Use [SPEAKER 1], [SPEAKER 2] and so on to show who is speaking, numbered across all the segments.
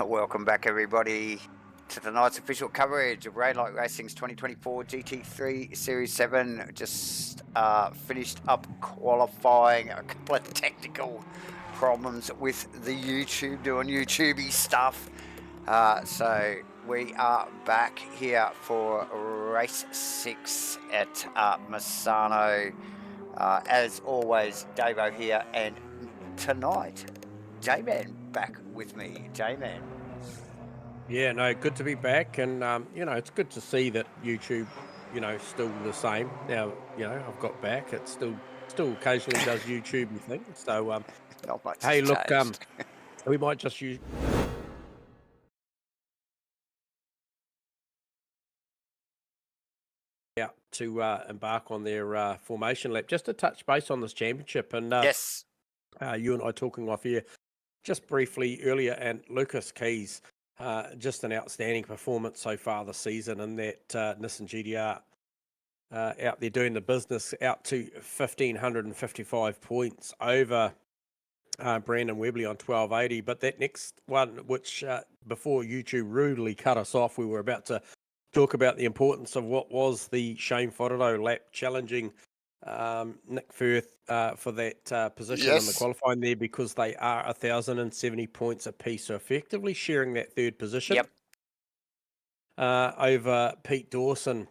[SPEAKER 1] Welcome back, everybody, to tonight's official coverage of Rainlight Racing's 2024 GT3 Series 7. Just finished up qualifying. A couple of technical problems with the YouTube, doing YouTubey stuff. So we are back here for race 6 at Misano. As always, Davo here, and tonight, J-Man back with me. J-Man.
[SPEAKER 2] Yeah, no, good to be back, and it's good to see that YouTube, still the same. Now, I've got back. It still occasionally does YouTube thing. So,
[SPEAKER 1] Not much
[SPEAKER 2] hey,
[SPEAKER 1] has
[SPEAKER 2] look,
[SPEAKER 1] changed.
[SPEAKER 2] we might just use out to embark on their formation lap, just to touch base on this championship. And
[SPEAKER 1] Yes.
[SPEAKER 2] you and I talking off here just briefly earlier, and Lucas Keys. Just an outstanding performance so far this season in that Nissan GDR out there doing the business, out to 1,555 points over Brandon Webley on 1280. But that next one, which before YouTube rudely cut us off, we were about to talk about the importance of what was the Shane Fodderdo lap, challenging Nick Firth for that position in the qualifying there, because they are 1,070 points apiece, so effectively sharing that third position.
[SPEAKER 1] Yep.
[SPEAKER 2] Over Pete Dawson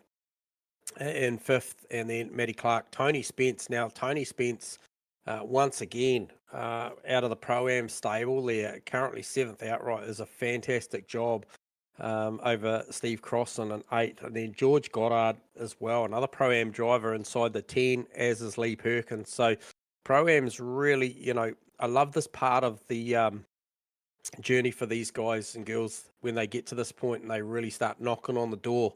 [SPEAKER 2] in fifth, and then Matty Clark, Tony Spence. Now Tony Spence once again out of the Pro-Am stable there, currently 7th outright, is a fantastic job over Steve Crossan in 8th, and then George Goddard as well, another Pro-Am driver inside the 10, as is Lee Perkins. So Pro-Am's really, I love this part of the journey for these guys and girls when they get to this point and they really start knocking on the door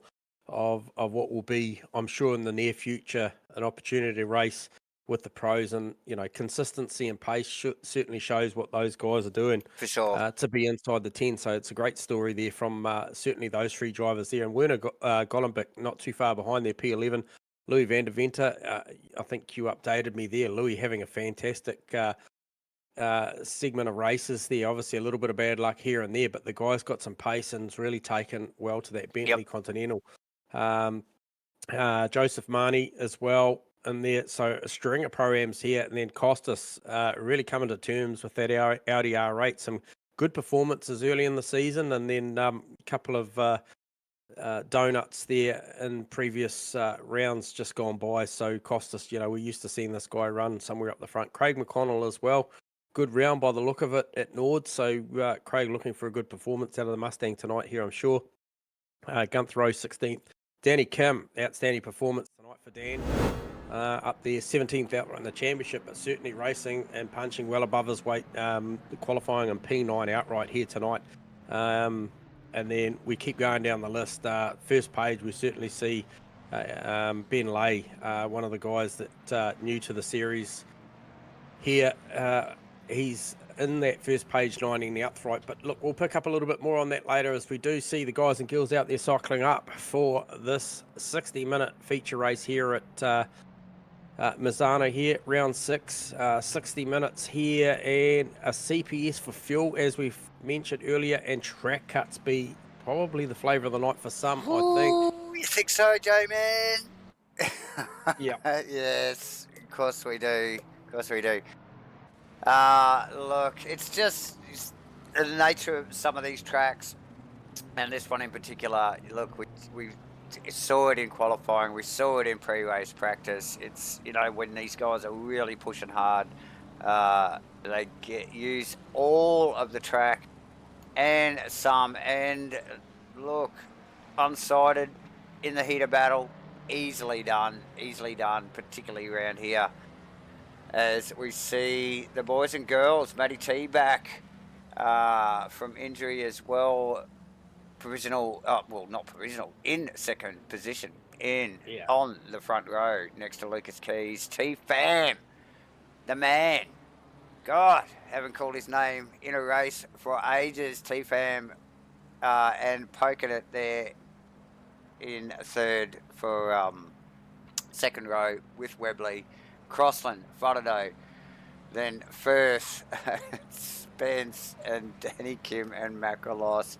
[SPEAKER 2] of what will be, I'm sure in the near future, an opportunity to race with the pros. And consistency and pace certainly shows what those guys are doing
[SPEAKER 1] For sure.
[SPEAKER 2] to be inside the 10. So it's a great story there from certainly those three drivers there. And Werner Golombek not too far behind there, P11. Louis van der Venter, I think you updated me there. Louis having a fantastic segment of races there. Obviously a little bit of bad luck here and there, but the guy's got some pace and's really taken well to that Bentley Continental. Joseph Marnie as well in there. So a string of Pro-Ams here, and then Costas really coming to terms with that Audi R8. Some good performances early in the season, and then a couple of donuts there in previous rounds just gone by. So Costas, we're used to seeing this guy run somewhere up the front. Craig McConnell as well. Good round by the look of it at Nord. So Craig looking for a good performance out of the Mustang tonight here, I'm sure. Gunther Rowe 16th. Danny Kim, outstanding performance tonight for Dan. Up there, 17th outright in the championship, but certainly racing and punching well above his weight, qualifying in P9 outright here tonight. And then we keep going down the list. First page, we certainly see Ben Lay, one of the guys that new to the series here. He's in that first page lining the upright, but look, we'll pick up a little bit more on that later as we do see the guys and girls out there cycling up for this 60-minute feature race here at Misano here, round 6, 60 minutes here, and a CPS for fuel, as we've mentioned earlier, and track cuts be probably the flavour of the night for some, I think.
[SPEAKER 1] You think so, J-Man?
[SPEAKER 2] Yeah.
[SPEAKER 1] Yes, of course we do. Of course we do. Look, it's just the nature of some of these tracks, and this one in particular. Look, we saw it in qualifying, we saw it in pre-race practice. It's when these guys are really pushing hard, they use all of the track and some. And look, unsighted in the heat of battle, easily done, particularly around here. As we see the boys and girls, Matty T back from injury as well. Provisional, well, not provisional, in second position, on the front row next to Lucas Keys. T-Fam, the man. God, haven't called his name in a race for ages. T-Fam, and poking it there in third for second row with Webley. Crossland, Fodderdo, Then Firth, Spence, and Danny Kim and Macrolos.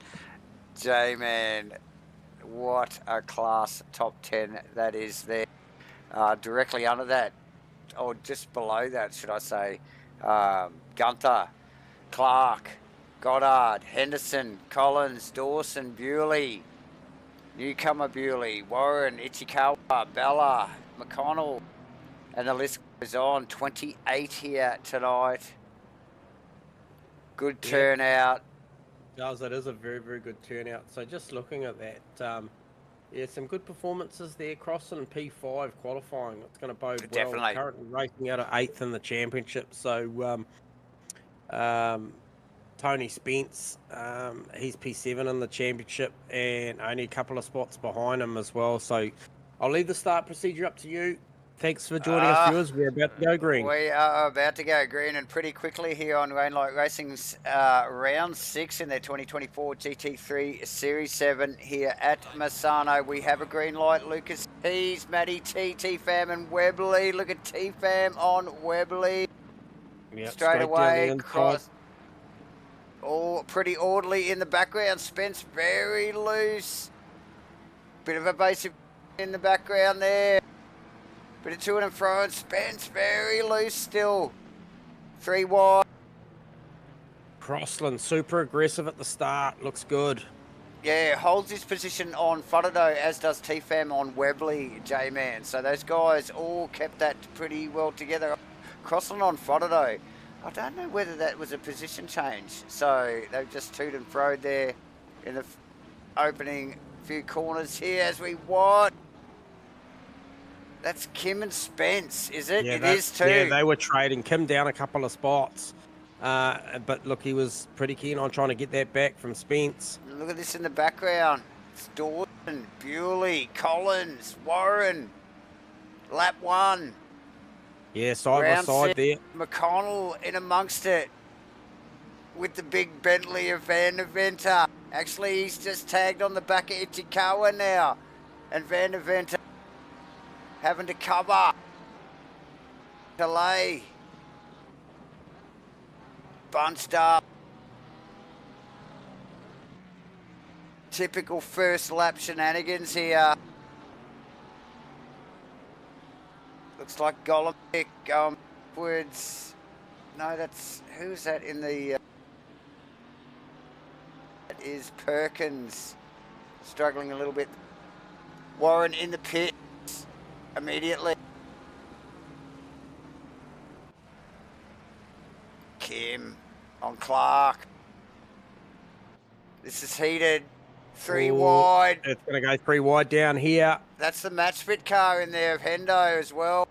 [SPEAKER 1] J-Man, what a class top 10 that is there. Directly under that, or just below that, should I say, Gunther, Clark, Goddard, Henderson, Collins, Dawson, Bewley, Newcomer Bewley, Warren, Ichikawa, Bella, McConnell, and the list goes on. 28 here tonight. Good turnout.
[SPEAKER 2] Does that is a very, very good turnout. So just looking at that, yeah, some good performances there. Crossing and P5 qualifying. It's going to bode well.
[SPEAKER 1] Definitely.
[SPEAKER 2] Currently racing out at 8th in the championship. So Tony Spence, he's P7 in the championship and only a couple of spots behind him as well. So I'll leave the start procedure up to you. Thanks for joining us, viewers. We're about to go green.
[SPEAKER 1] We are about to go green, and pretty quickly here on Rainlight Racing's round 6 in their 2024 GT3 Series 7 here at Misano. We have a green light. Lucas Tees, Matty T, T-Fam and Webley. Look at T-Fam on Webley.
[SPEAKER 2] Yep,
[SPEAKER 1] straight away, cross. All pretty orderly in the background. Spence very loose. Bit of evasive in the background there. Bit of to and fro, and Spence very loose still. 3 wide.
[SPEAKER 2] Crossland super aggressive at the start. Looks good.
[SPEAKER 1] Yeah, holds his position on Fudderdo, as does T-Fam on Webley, J-Man. So those guys all kept that pretty well together. Crossland on Fudderdo. I don't know whether that was a position change. So they've just toed and froed there in the opening few corners here as we watch. That's Kim and Spence, is it?
[SPEAKER 2] Yeah,
[SPEAKER 1] it is too.
[SPEAKER 2] Yeah, they were trading. Kim down a couple of spots. But look, he was pretty keen on trying to get that back from Spence.
[SPEAKER 1] Look at this in the background. It's Dawson, Bewley, Collins, Warren. Lap 1.
[SPEAKER 2] Yeah, side by side there.
[SPEAKER 1] McConnell in amongst it with the big Bentley of Van der Venter. Actually, he's just tagged on the back of Ichikawa now. And Van der Venter having to cover. Delay. Bunched up. Typical first lap shenanigans here. Looks like Golomic going backwards. No, that's... Who's that in the... that is Perkins. Struggling a little bit. Warren in the pit. Immediately. Kim on Clark. This is heated. 3 wide.
[SPEAKER 2] It's going to go 3 wide down here.
[SPEAKER 1] That's the MATCHFIT car in there of HENDO as well.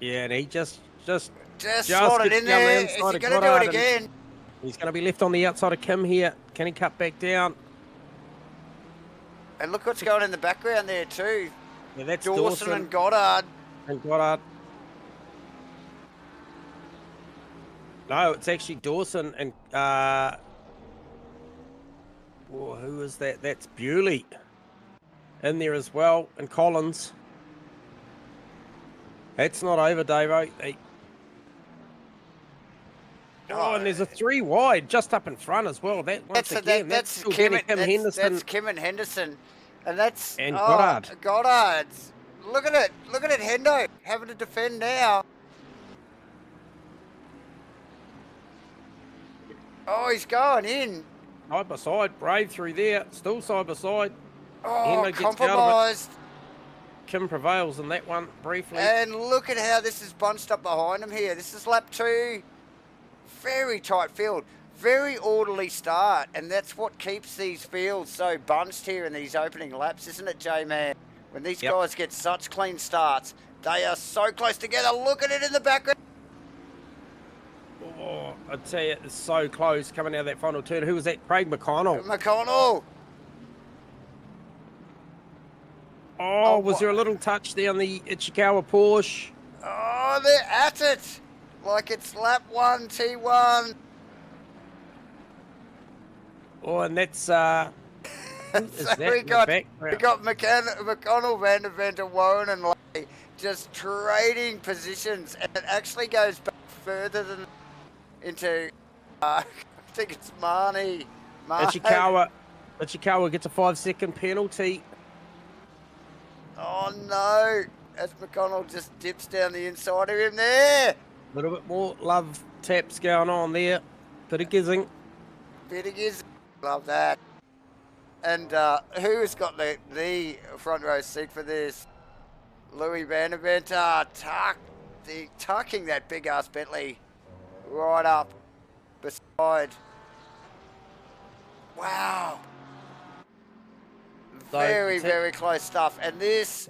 [SPEAKER 2] Yeah, and he just
[SPEAKER 1] slotted in there. Is he going to do it again?
[SPEAKER 2] He's going to be left on the outside of Kim here. Can he cut back down?
[SPEAKER 1] And look what's going in the background there too.
[SPEAKER 2] Yeah, that's
[SPEAKER 1] Dawson and Goddard.
[SPEAKER 2] And Goddard. No, it's actually Dawson and who is that? That's Bewley in there as well, and Collins. It's not over, Davo. And there's a 3 wide just up in front as well. That's
[SPEAKER 1] Kim and
[SPEAKER 2] Henderson.
[SPEAKER 1] That's Kim and Henderson, and that's
[SPEAKER 2] Goddard.
[SPEAKER 1] Goddard's. Look at it. Look at it. Hendo having to defend now. Oh, he's going in.
[SPEAKER 2] Side by side, Brave through there, still side by side.
[SPEAKER 1] Oh, compromised.
[SPEAKER 2] Kim prevails in that one briefly.
[SPEAKER 1] And look at how this is bunched up behind him here. This is lap 2. Very tight field. Very orderly start. And that's what keeps these fields so bunched here in these opening laps, isn't it, J-Man? When these guys get such clean starts, they are so close together. Look at it in the background.
[SPEAKER 2] Oh, I tell you, it's so close coming out of that final turn. Who was that? Craig McConnell.
[SPEAKER 1] McConnell.
[SPEAKER 2] Oh, was there a little touch there on the Ichikawa Porsche?
[SPEAKER 1] Oh, they're at it. Like it's lap 1, T1.
[SPEAKER 2] Oh, and that's...
[SPEAKER 1] so we got McConnell, Van der Venter, Warren and Lay just trading positions. And it actually goes back further than into, I think it's Marnie.
[SPEAKER 2] Ichikawa gets a 5-second penalty.
[SPEAKER 1] Oh no, as McConnell just dips down the inside of him there.
[SPEAKER 2] A little bit more love taps going on there. Bit of gizzing.
[SPEAKER 1] Love that. And who has got the front row seat for this? Louis Van der Venter tucking that big ass Bentley right up beside. Wow. Very close stuff. And this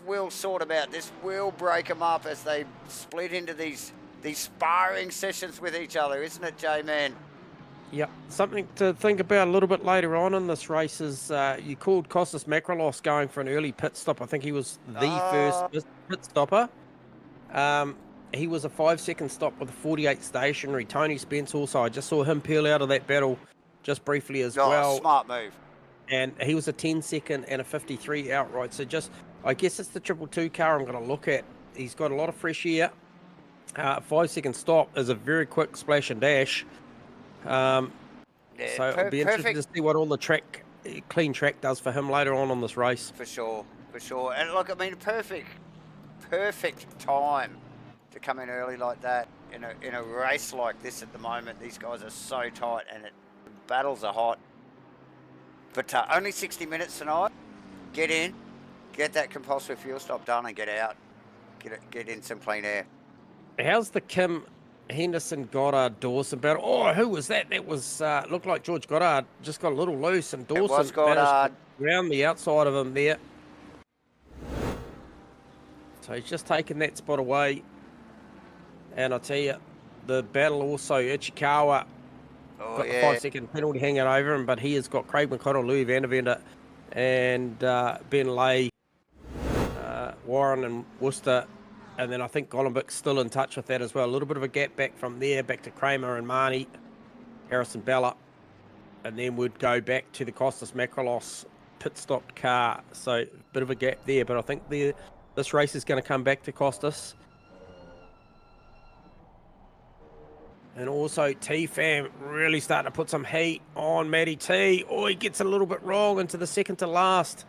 [SPEAKER 1] will sort them out. This will break them up as they split into these sparring sessions with each other, isn't it, J-Man?
[SPEAKER 2] Yep. Something to think about a little bit later on in this race is you called Kostas Makrolos going for an early pit stop. I think he was the first pit stopper. He was a 5-second stop with a 48 stationary. Tony Spence also, I just saw him peel out of that battle just briefly as well.
[SPEAKER 1] Smart move.
[SPEAKER 2] And he was a 10-second and a 53 outright. So I guess it's the 222 car I'm going to look at. He's got a lot of fresh air. 5-second stop is a very quick splash and dash. So it'll be interesting to see what all the clean track does for him later on this race.
[SPEAKER 1] For sure. And look, I mean, perfect time to come in early like that in a race like this at the moment. These guys are so tight and the battles are hot. But only 60 minutes tonight. Get in, get that compulsory fuel stop done and get out. Get in some clean air.
[SPEAKER 2] How's the Kim Henderson Goddard Dawson battle? Oh, who was that? That was looked like George Goddard just got a little loose, and Dawson managed to round the outside of him there. So he's just taken that spot away. And I tell you, the battle also, Ichikawa got the 5-second penalty hanging over him, but he has got Craig McConnell, Louis Van der Venter, and Ben Lay, Warren and Worcester. And then I think Golombek's still in touch with that as well. A little bit of a gap back from there, back to Kramer and Marnie, Harrison Bella. And then we'd go back to the Kostas Makrolos pit stopped car. So a bit of a gap there, but I think this race is going to come back to Kostas. And also T-Fam really starting to put some heat on Matty T. Oh, he gets a little bit wrong into the second to last.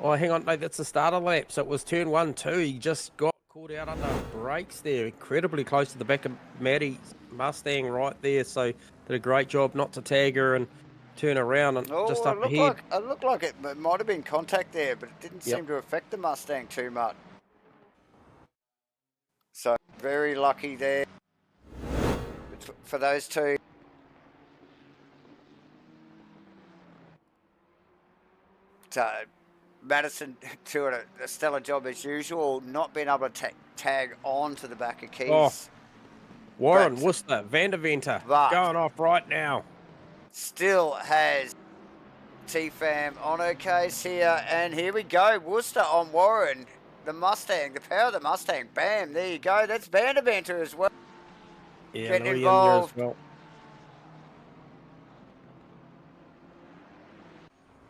[SPEAKER 2] Oh, hang on, no, that's the starter lap. So it was turn 1-2. He just got caught out under brakes there, incredibly close to the back of Matty's Mustang right there. So did a great job not to tag her and turn around and just up ahead.
[SPEAKER 1] It looked like it might have been contact there, but it didn't seem to affect the Mustang too much. So very lucky there for those two. Madison doing a stellar job as usual, not being able to tag on to the back of Keys.
[SPEAKER 2] Oh, Warren, Worcester, Van der Venter going off right now.
[SPEAKER 1] Still has T-Fam on her case here, and here we go. Worcester on Warren, the Mustang, the power of the Mustang. Bam, there you go. That's Van der Venter as well.
[SPEAKER 2] Yeah,
[SPEAKER 1] getting involved.
[SPEAKER 2] As well.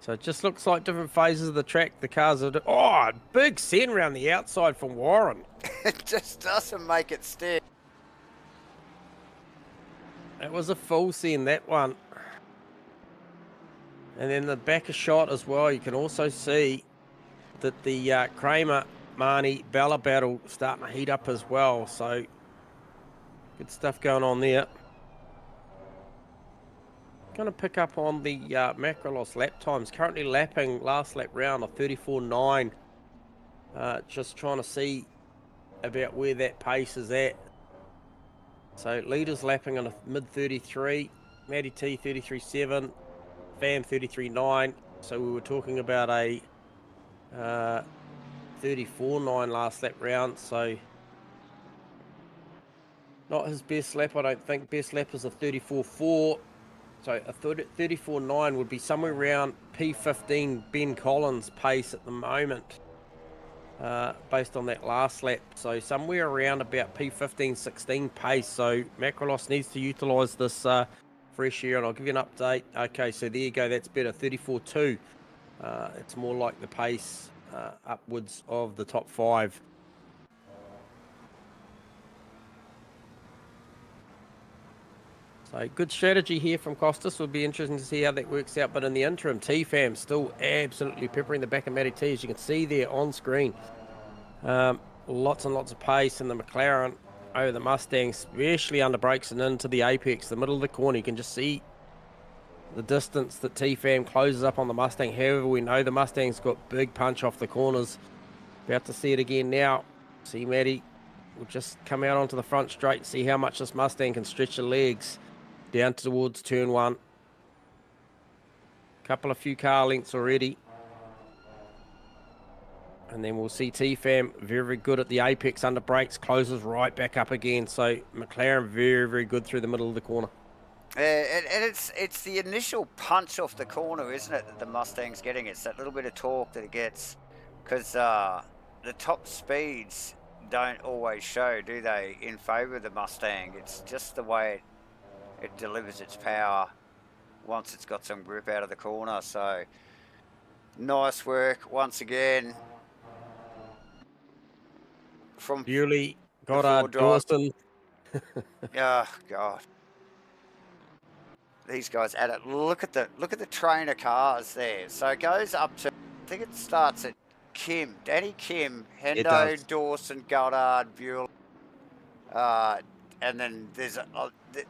[SPEAKER 2] So it just looks like different phases of the track. The cars are... big send around the outside from Warren.
[SPEAKER 1] It just doesn't make it stick.
[SPEAKER 2] That was a full send, that one. And then the back of shot as well. You can also see that the Kramer, Marnie, Bella battle starting to heat up as well. So good stuff going on there. Going to pick up on the Makrolos lap times. Currently lapping last lap round of 34.9. Just trying to see about where that pace is at. So leaders lapping on a mid 33, Matty T 33.7, Fam 33.9. So we were talking about a 34.9 last lap round. So not his best lap, I don't think. Best lap is a 34.4. So a 34.9 would be somewhere around P15 Ben Collins pace at the moment, based on that last lap. So somewhere around about P15, 16 pace. So Makrolos needs to utilise this fresh air, and I'll give you an update. Okay, so there you go. That's better, 34.2. It's more like the pace upwards of the top 5. So good strategy here from Costas. Will be interesting to see how that works out. But in the interim, T-Fam still absolutely peppering the back of Matty T, as you can see there on screen. Lots and lots of pace in the McLaren over the Mustang, especially under brakes and into the apex, the middle of the corner. You can just see the distance that T-Fam closes up on the Mustang. However, we know the Mustang's got big punch off the corners. About to see it again now. See Matty will just come out onto the front straight, see how much this Mustang can stretch the legs down towards turn one. Couple of few car lengths already. And then we'll see T-Fam very, very good at the apex under brakes, closes right back up again. So McLaren very, very good through the middle of the corner.
[SPEAKER 1] And it's the initial punch off the corner, isn't it, that the Mustang's getting? It's that little bit of torque that it gets, because the top speeds don't always show, do they, in favour of the Mustang? It's just the way it delivers its power once it's got some grip out of the corner. So nice work once again from
[SPEAKER 2] Bewley, Goddard, Dawson.
[SPEAKER 1] Oh God, these guys at it. Look at the trainer cars there. So it goes up to, I think it starts at Danny Kim, Hendo, Dawson, Goddard, Bewley, and then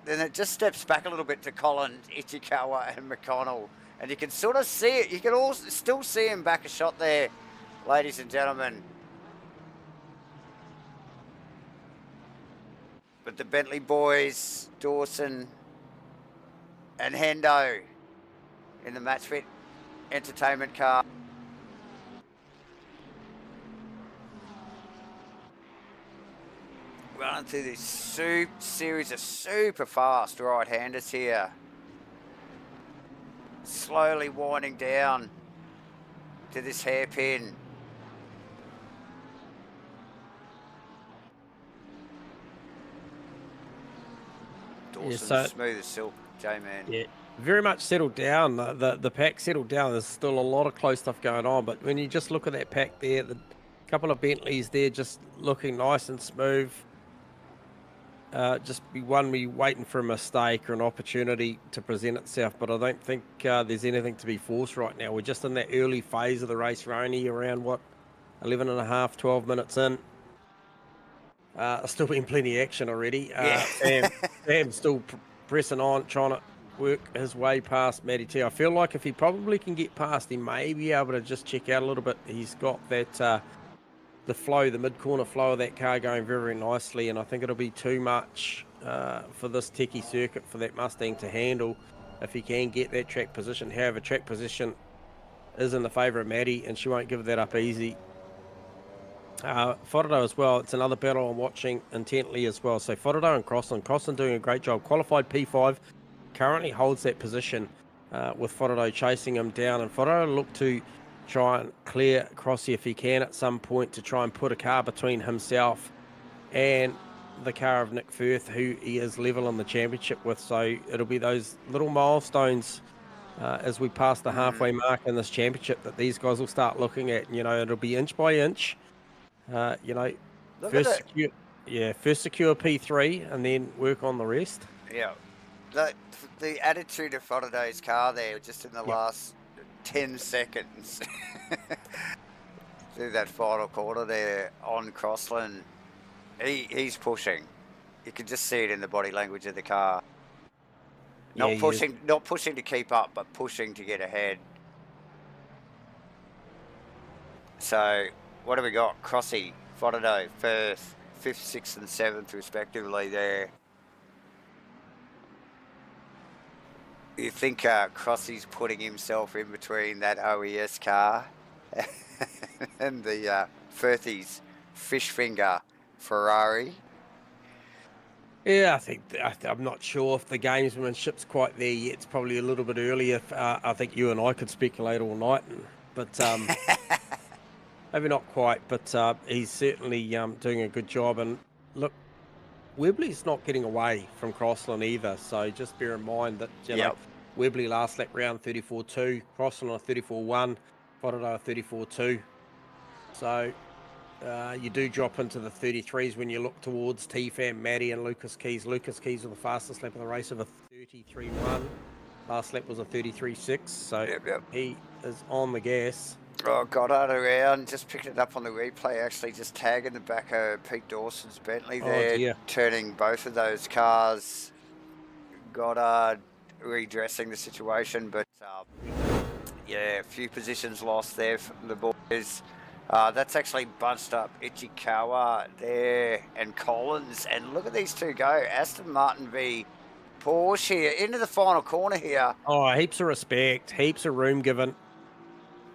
[SPEAKER 1] then it just steps back a little bit to Collins, Ichikawa, and McConnell, and you can sort of see it. You can also still see him back a shot there, ladies and gentlemen. But the Bentley boys, Dawson and Hendo, in the MATCHFIT entertainment car. Running through this series of super fast right-handers here. Slowly winding down to this hairpin. Dawson, smooth as silk, J-Man.
[SPEAKER 2] Yeah, very much settled down. The pack settled down. There's still a lot of close stuff going on, but when you just look at that pack there, the couple of Bentleys there just looking nice and smooth. Just be waiting for a mistake or an opportunity to present itself, but I don't think there's anything to be forced right now. We're just in that early phase of the race. We're only around, 11 and a half, 12 minutes in. Still been plenty of action already. Sam's still pressing on, trying to work his way past Matty T. I feel like if he probably can get past, he may be able to just check out a little bit. He's got that the flow, the mid-corner flow of that car going very, very nicely, and I think it'll be too much for this techie circuit for that Mustang to handle if he can get that track position. However, track position is in the favour of Matty, and she won't give that up easy. Firth as well, it's another battle I'm watching intently as well. So Firth and Crossland doing a great job. Qualified P5, currently holds that position with Firth chasing him down, and Firth look to try and clear Crossy if he can at some point to try and put a car between himself and the car of Nick Firth, who he is level in the championship with. So it'll be those little milestones as we pass the halfway mark in this championship that these guys will start looking at. You know, it'll be inch by inch. First secure P3 and then work on the rest.
[SPEAKER 1] Yeah, the attitude of Fodaday's car there, just in the last 10 seconds through that final quarter there on Crossland, he's pushing. You can just see it in the body language of the car. Not pushing to keep up, but pushing to get ahead. So what have we got? Crossy, Fodaday, Firth, 5th, 6th and 7th respectively there. You think Crossy's putting himself in between that OES car and the Firthy's fish finger Ferrari?
[SPEAKER 2] Yeah, I think I'm not sure if the gamesmanship's quite there yet. It's probably a little bit early. I think you and I could speculate all night, but maybe not quite. But he's certainly doing a good job. And look, Webley's not getting away from Crossland either. So just bear in mind that know, Webley last lap round 34.2, Crossland on 34.1, Fodaday 34.2. So you do drop into the 33s when you look towards T-Fam, Matty and Lucas Keys. Lucas Keys with the fastest lap of the race of a 33.1. Last lap was a 33.6, so
[SPEAKER 1] Yep.
[SPEAKER 2] he is on the gas.
[SPEAKER 1] Oh, Goddard around, just picked it up on the replay, actually just tagging the back of Pete Dawson's Bentley there,
[SPEAKER 2] dear.
[SPEAKER 1] turning both of those cars. Goddard redressing the situation, but yeah, a few positions lost there from the boys. That's actually bunched up Ichikawa there and Collins, and look at these two go. Aston Martin v Porsche here into the final corner here.
[SPEAKER 2] Oh, heaps of respect, heaps of room given.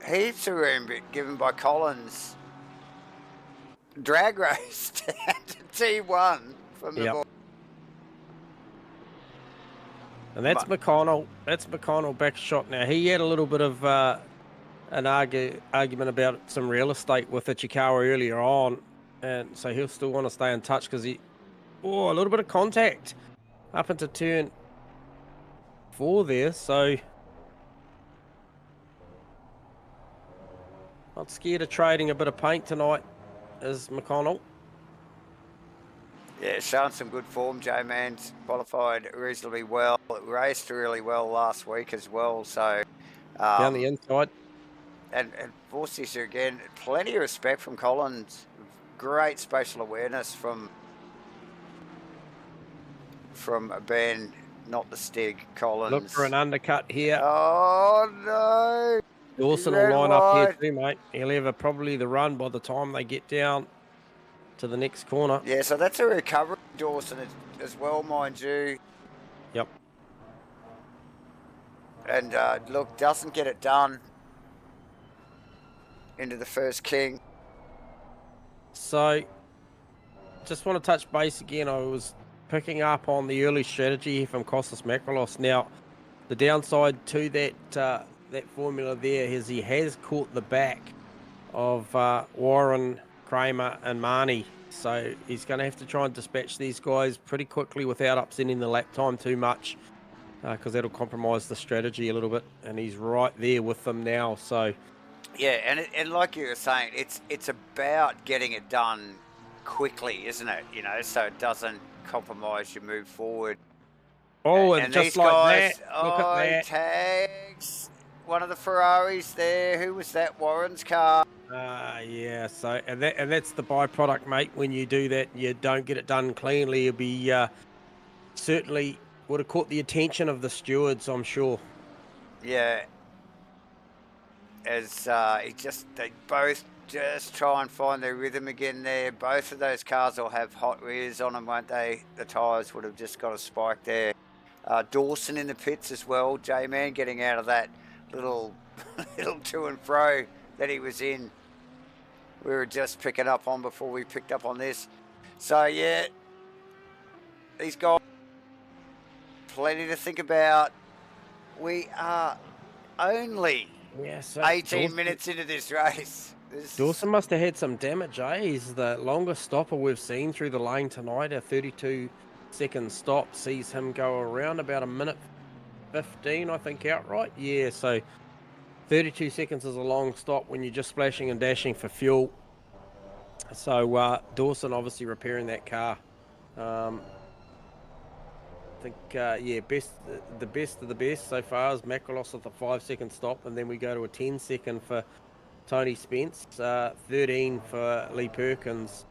[SPEAKER 1] Heaps of room given by Collins. Drag race to T1 from the boys.
[SPEAKER 2] And that's McConnell. That's McConnell back shot now. He had a little bit of an argument about some real estate with Ichikawa earlier on, and so he'll still want to stay in touch because a little bit of contact up into turn 4 there. So not scared of trading a bit of paint tonight, is McConnell.
[SPEAKER 1] Yeah, showing some good form, J-Man. Qualified reasonably well. Raced really well last week as well. So
[SPEAKER 2] down the inside.
[SPEAKER 1] And for this again, plenty of respect from Collins. Great spatial awareness from Ben, not the Stig, Collins.
[SPEAKER 2] Look for an undercut here.
[SPEAKER 1] Oh no!
[SPEAKER 2] Dawson will line up here too, mate. He'll have probably the run by the time they get down to the next corner.
[SPEAKER 1] Yeah, so that's a recovery, Dawson, as well, mind you.
[SPEAKER 2] Yep.
[SPEAKER 1] And look, doesn't get it done into the first king.
[SPEAKER 2] So, just want to touch base again. I was picking up on the early strategy from Kostas Makrolos. Now, the downside to that formula there is he has caught the back of Warren, Kramer and Marnie. So he's going to have to try and dispatch these guys pretty quickly without upsetting the lap time too much, because that'll compromise the strategy a little bit. And he's right there with them now. So
[SPEAKER 1] yeah, and like you were saying, it's about getting it done quickly, isn't it? You know, so it doesn't compromise your move forward.
[SPEAKER 2] Oh, and just like guys, that, look at that.
[SPEAKER 1] Tags one of the Ferraris there. Who was that? Warren's car.
[SPEAKER 2] Yeah. So and that's the byproduct, mate. When you do that, you don't get it done cleanly. It'll be certainly would have caught the attention of the stewards, I'm sure.
[SPEAKER 1] Yeah. As they both just try and find their rhythm again there. Both of those cars will have hot rears on them, won't they? The tyres would have just got a spike there. Dawson in the pits as well. J-Man getting out of that little to and fro that he was in. We were just picking up on before we picked up on this. So yeah, these guys, plenty to think about. We are only 18 minutes into this race.
[SPEAKER 2] Dawson must have had some damage, eh? He's the longest stopper we've seen through the lane tonight. A 32-second stop sees him go around about a minute 15, I think, outright. Yeah, so 32 seconds is a long stop when you're just splashing and dashing for fuel. So Dawson obviously repairing that car. I think, yeah, the best of the best so far is Makrolos with a 5-second stop, and then we go to a 10-second for Tony Spence, 13 for Lee Perkins,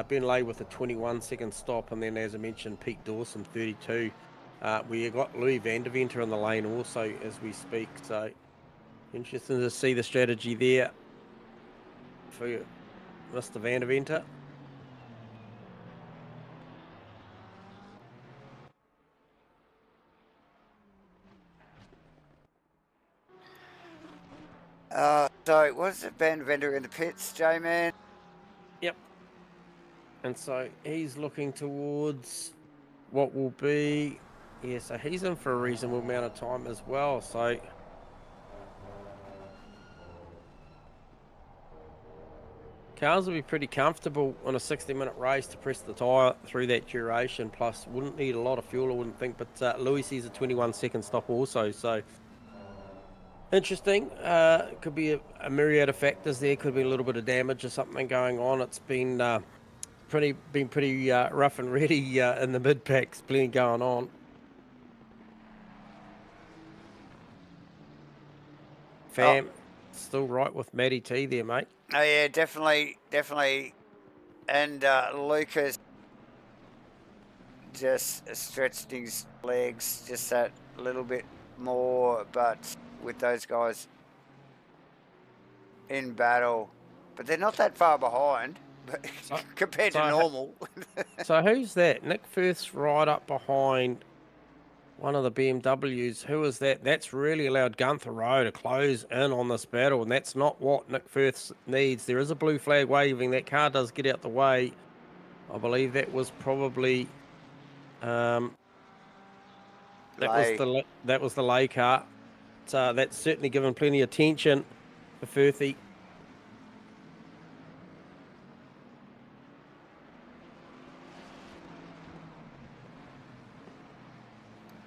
[SPEAKER 2] Ben Lay with a 21-second stop, and then, as I mentioned, Pete Dawson, 32. We got Louis van der Venter in the lane also as we speak, so interesting to see the strategy there for Mr. van der Venter.
[SPEAKER 1] So was it Van Vender in the pits, J-Man?
[SPEAKER 2] Yep. And so he's looking towards what will be, yeah, so he's in for a reasonable amount of time as well. So cars will be pretty comfortable on a 60-minute race to press the tyre through that duration. Plus, wouldn't need a lot of fuel, I wouldn't think. But Louis sees a 21-second stop also. So interesting. Could be a myriad of factors there. Could be a little bit of damage or something going on. It's been pretty rough and ready in the mid packs. Plenty going on. Fam, still right with Matty T there, mate.
[SPEAKER 1] Oh yeah, definitely. And Lucas just stretched his legs just that little bit more, but with those guys in battle, but they're not that far behind compared to normal.
[SPEAKER 2] So who's that? Nick Firth's right up behind one of the BMWs. Who is that? That's really allowed Gunther Rowe to close in on this battle, and that's not what Nick Firth needs. There is a blue flag waving. That car does get out the way. I believe that was probably that was the lay car. So that's certainly given plenty of attention for Firthy.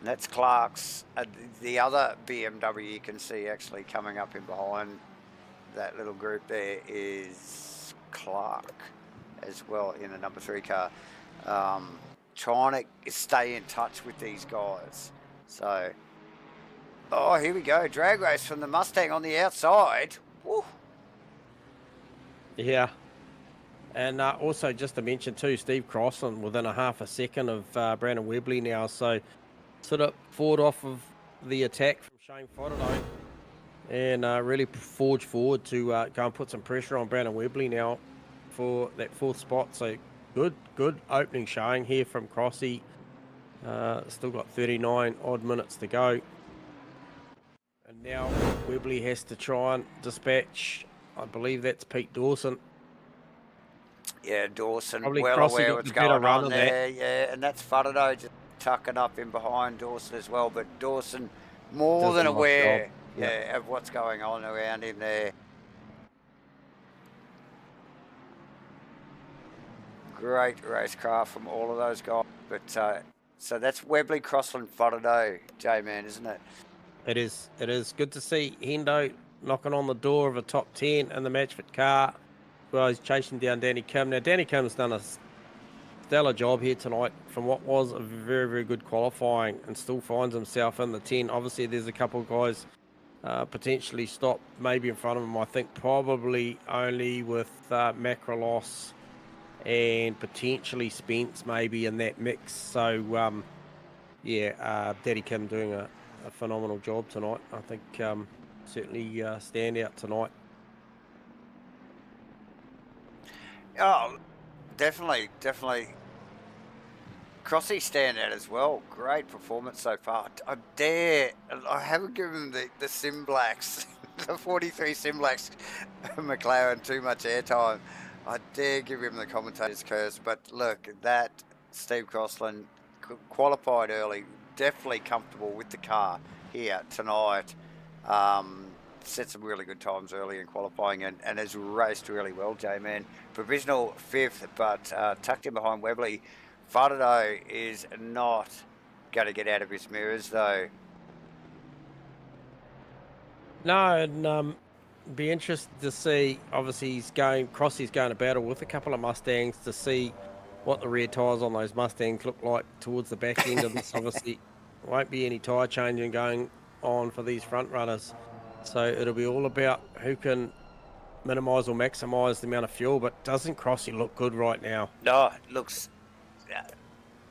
[SPEAKER 1] That's Clark's. The other BMW you can see actually coming up in behind that little group there is Clark as well in the number 3 car. Trying to stay in touch with these guys. So, oh, here we go. Drag race from the Mustang on the outside. Woo.
[SPEAKER 2] Yeah. And also just to mention too, Steve Crossland within a half a second of Brandon Webley now. So sort of forward off of the attack from Shane Fodderno and really forge forward to go and put some pressure on Brandon Webley now for that 4th spot. So good opening showing here from Crossy. Still got 39 odd minutes to go. And now Webley has to try and dispatch, I believe that's Pete Dawson.
[SPEAKER 1] Yeah, Dawson,
[SPEAKER 2] Probably
[SPEAKER 1] well
[SPEAKER 2] Crossy
[SPEAKER 1] aware
[SPEAKER 2] got
[SPEAKER 1] what's
[SPEAKER 2] the better
[SPEAKER 1] going
[SPEAKER 2] run
[SPEAKER 1] on
[SPEAKER 2] of
[SPEAKER 1] there. Yeah, and that's Fodderno just tucking up in behind Dawson as well. But Dawson more than aware of what's going on around him there. Great racecraft from all of those guys. But so that's Webley, Crossland, Fodderno, J-Man, isn't it?
[SPEAKER 2] It is. It is good to see Hendo knocking on the door of a top 10 in the MATCHFIT car. Well, he's chasing down Danny Kim. Now, Danny Kim's done a stellar job here tonight from what was a very, very good qualifying and still finds himself in the 10. Obviously, there's a couple of guys potentially stopped maybe in front of him. I think probably only with Macrolos and potentially Spence maybe in that mix. So, Danny Kim doing a phenomenal job tonight. I think certainly stand out tonight.
[SPEAKER 1] Oh, definitely. Crossy stand out as well. Great performance so far. I haven't given the SIMBLACKS, the 43 SIMBLACKS McLaren too much airtime. I dare give him the commentator's curse, but look, that Steve Crossland qualified early, definitely comfortable with the car here tonight. Set some really good times early in qualifying and has raced really well, J-Man. Provisional 5th, but tucked in behind Webley. Fodderno is not going to get out of his mirrors, though.
[SPEAKER 2] No, and be interested to see. Obviously, Crossy's going to battle with a couple of Mustangs to see what the rear tyres on those Mustangs look like towards the back end of this. Obviously, won't be any tyre changing going on for these front runners. So it'll be all about who can minimise or maximise the amount of fuel. But doesn't Crossy look good right now?
[SPEAKER 1] No, it looks...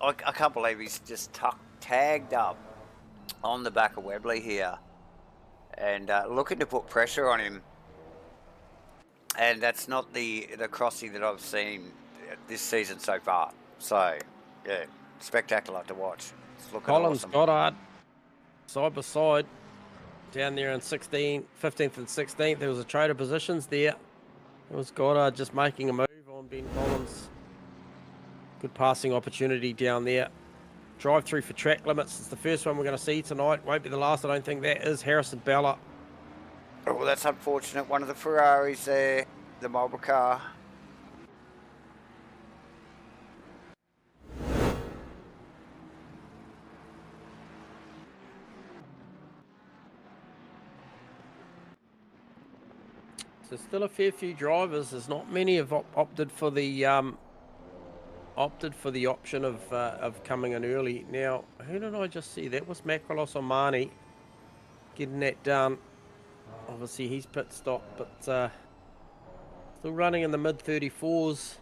[SPEAKER 1] I can't believe he's just tagged up on the back of Webley here and looking to put pressure on him. And that's not the Crossy that I've seen this season so far. So, yeah, spectacular to watch. It's looking
[SPEAKER 2] Collins,
[SPEAKER 1] awesome.
[SPEAKER 2] Goddard, side by side. Down there in 15th and 16th, there was a trade of positions there. It was Goddard just making a move on Ben Collins. Good passing opportunity down there. Drive through for track limits. It's the first one we're going to see tonight. Won't be the last, I don't think. That is Harrison Bella.
[SPEAKER 1] Oh, well, that's unfortunate. One of the Ferraris there, the Marlboro car.
[SPEAKER 2] So still a fair few drivers. There's not many have opted for the option of coming in early. Now, who did I just see? That was Macrolos or Marnie getting that done. Obviously, he's pit stop, but still running in the mid 34s.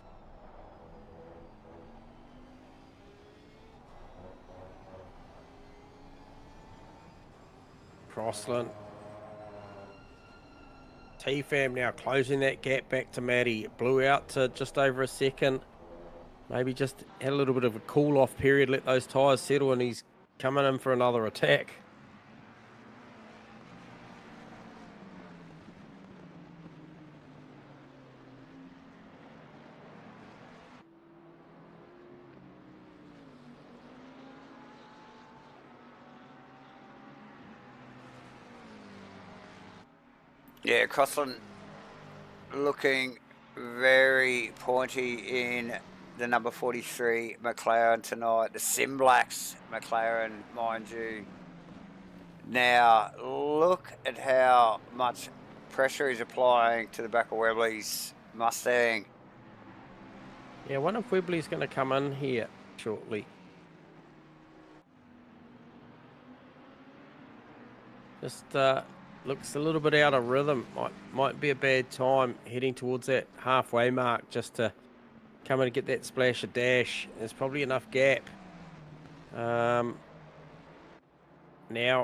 [SPEAKER 2] Crossland. T-Fam now closing that gap back to Matty. It blew out to just over a second. Maybe just had a little bit of a cool-off period, let those tyres settle, and he's coming in for another attack.
[SPEAKER 1] Yeah, Crossland looking very pointy in the number 43 McLaren tonight. The SIMBLACKS McLaren, mind you. Now, look at how much pressure he's applying to the back of Webley's Mustang.
[SPEAKER 2] Yeah, I wonder if Webley's going to come in here shortly. Just looks a little bit out of rhythm. Might be a bad time heading towards that halfway mark just to come in and get that splash of dash. There's probably enough gap now,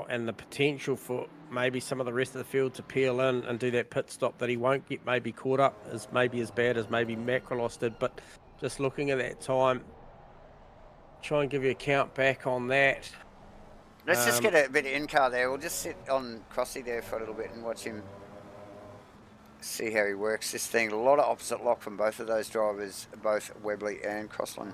[SPEAKER 2] and the potential for maybe some of the rest of the field to peel in and do that pit stop that he won't get maybe caught up is maybe as bad as maybe Macrolos did. But just looking at that time, try and give you a count back on that.
[SPEAKER 1] Let's just get a bit of in-car there. We'll just sit on Crossy there for a little bit and watch him see how he works this thing. A lot of opposite lock from both of those drivers, both Webley and Crossland.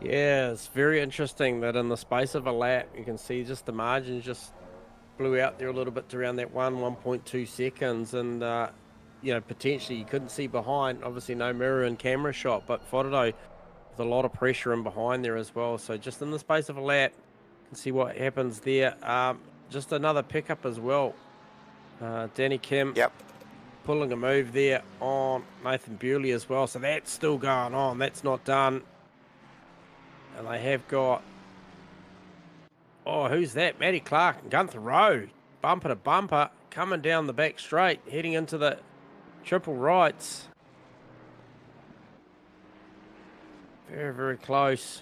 [SPEAKER 2] Yeah, it's very interesting that in the space of a lap, you can see just the margins just blew out there a little bit to around that 1.2 seconds. And, you know, potentially you couldn't see behind. Obviously no mirror and camera shot, but Fordo with a lot of pressure in behind there as well. So just in the space of a lap, you can see what happens there. Just another pickup as well. Danny Kim.
[SPEAKER 1] Yep.
[SPEAKER 2] Pulling a move there on Nathan Bewley as well. So that's still going on. That's not done. And they have got, oh, who's that? Matty Clark and Gunther Rowe, bumper to bumper, coming down the back straight, heading into the triple rights. Very, very close.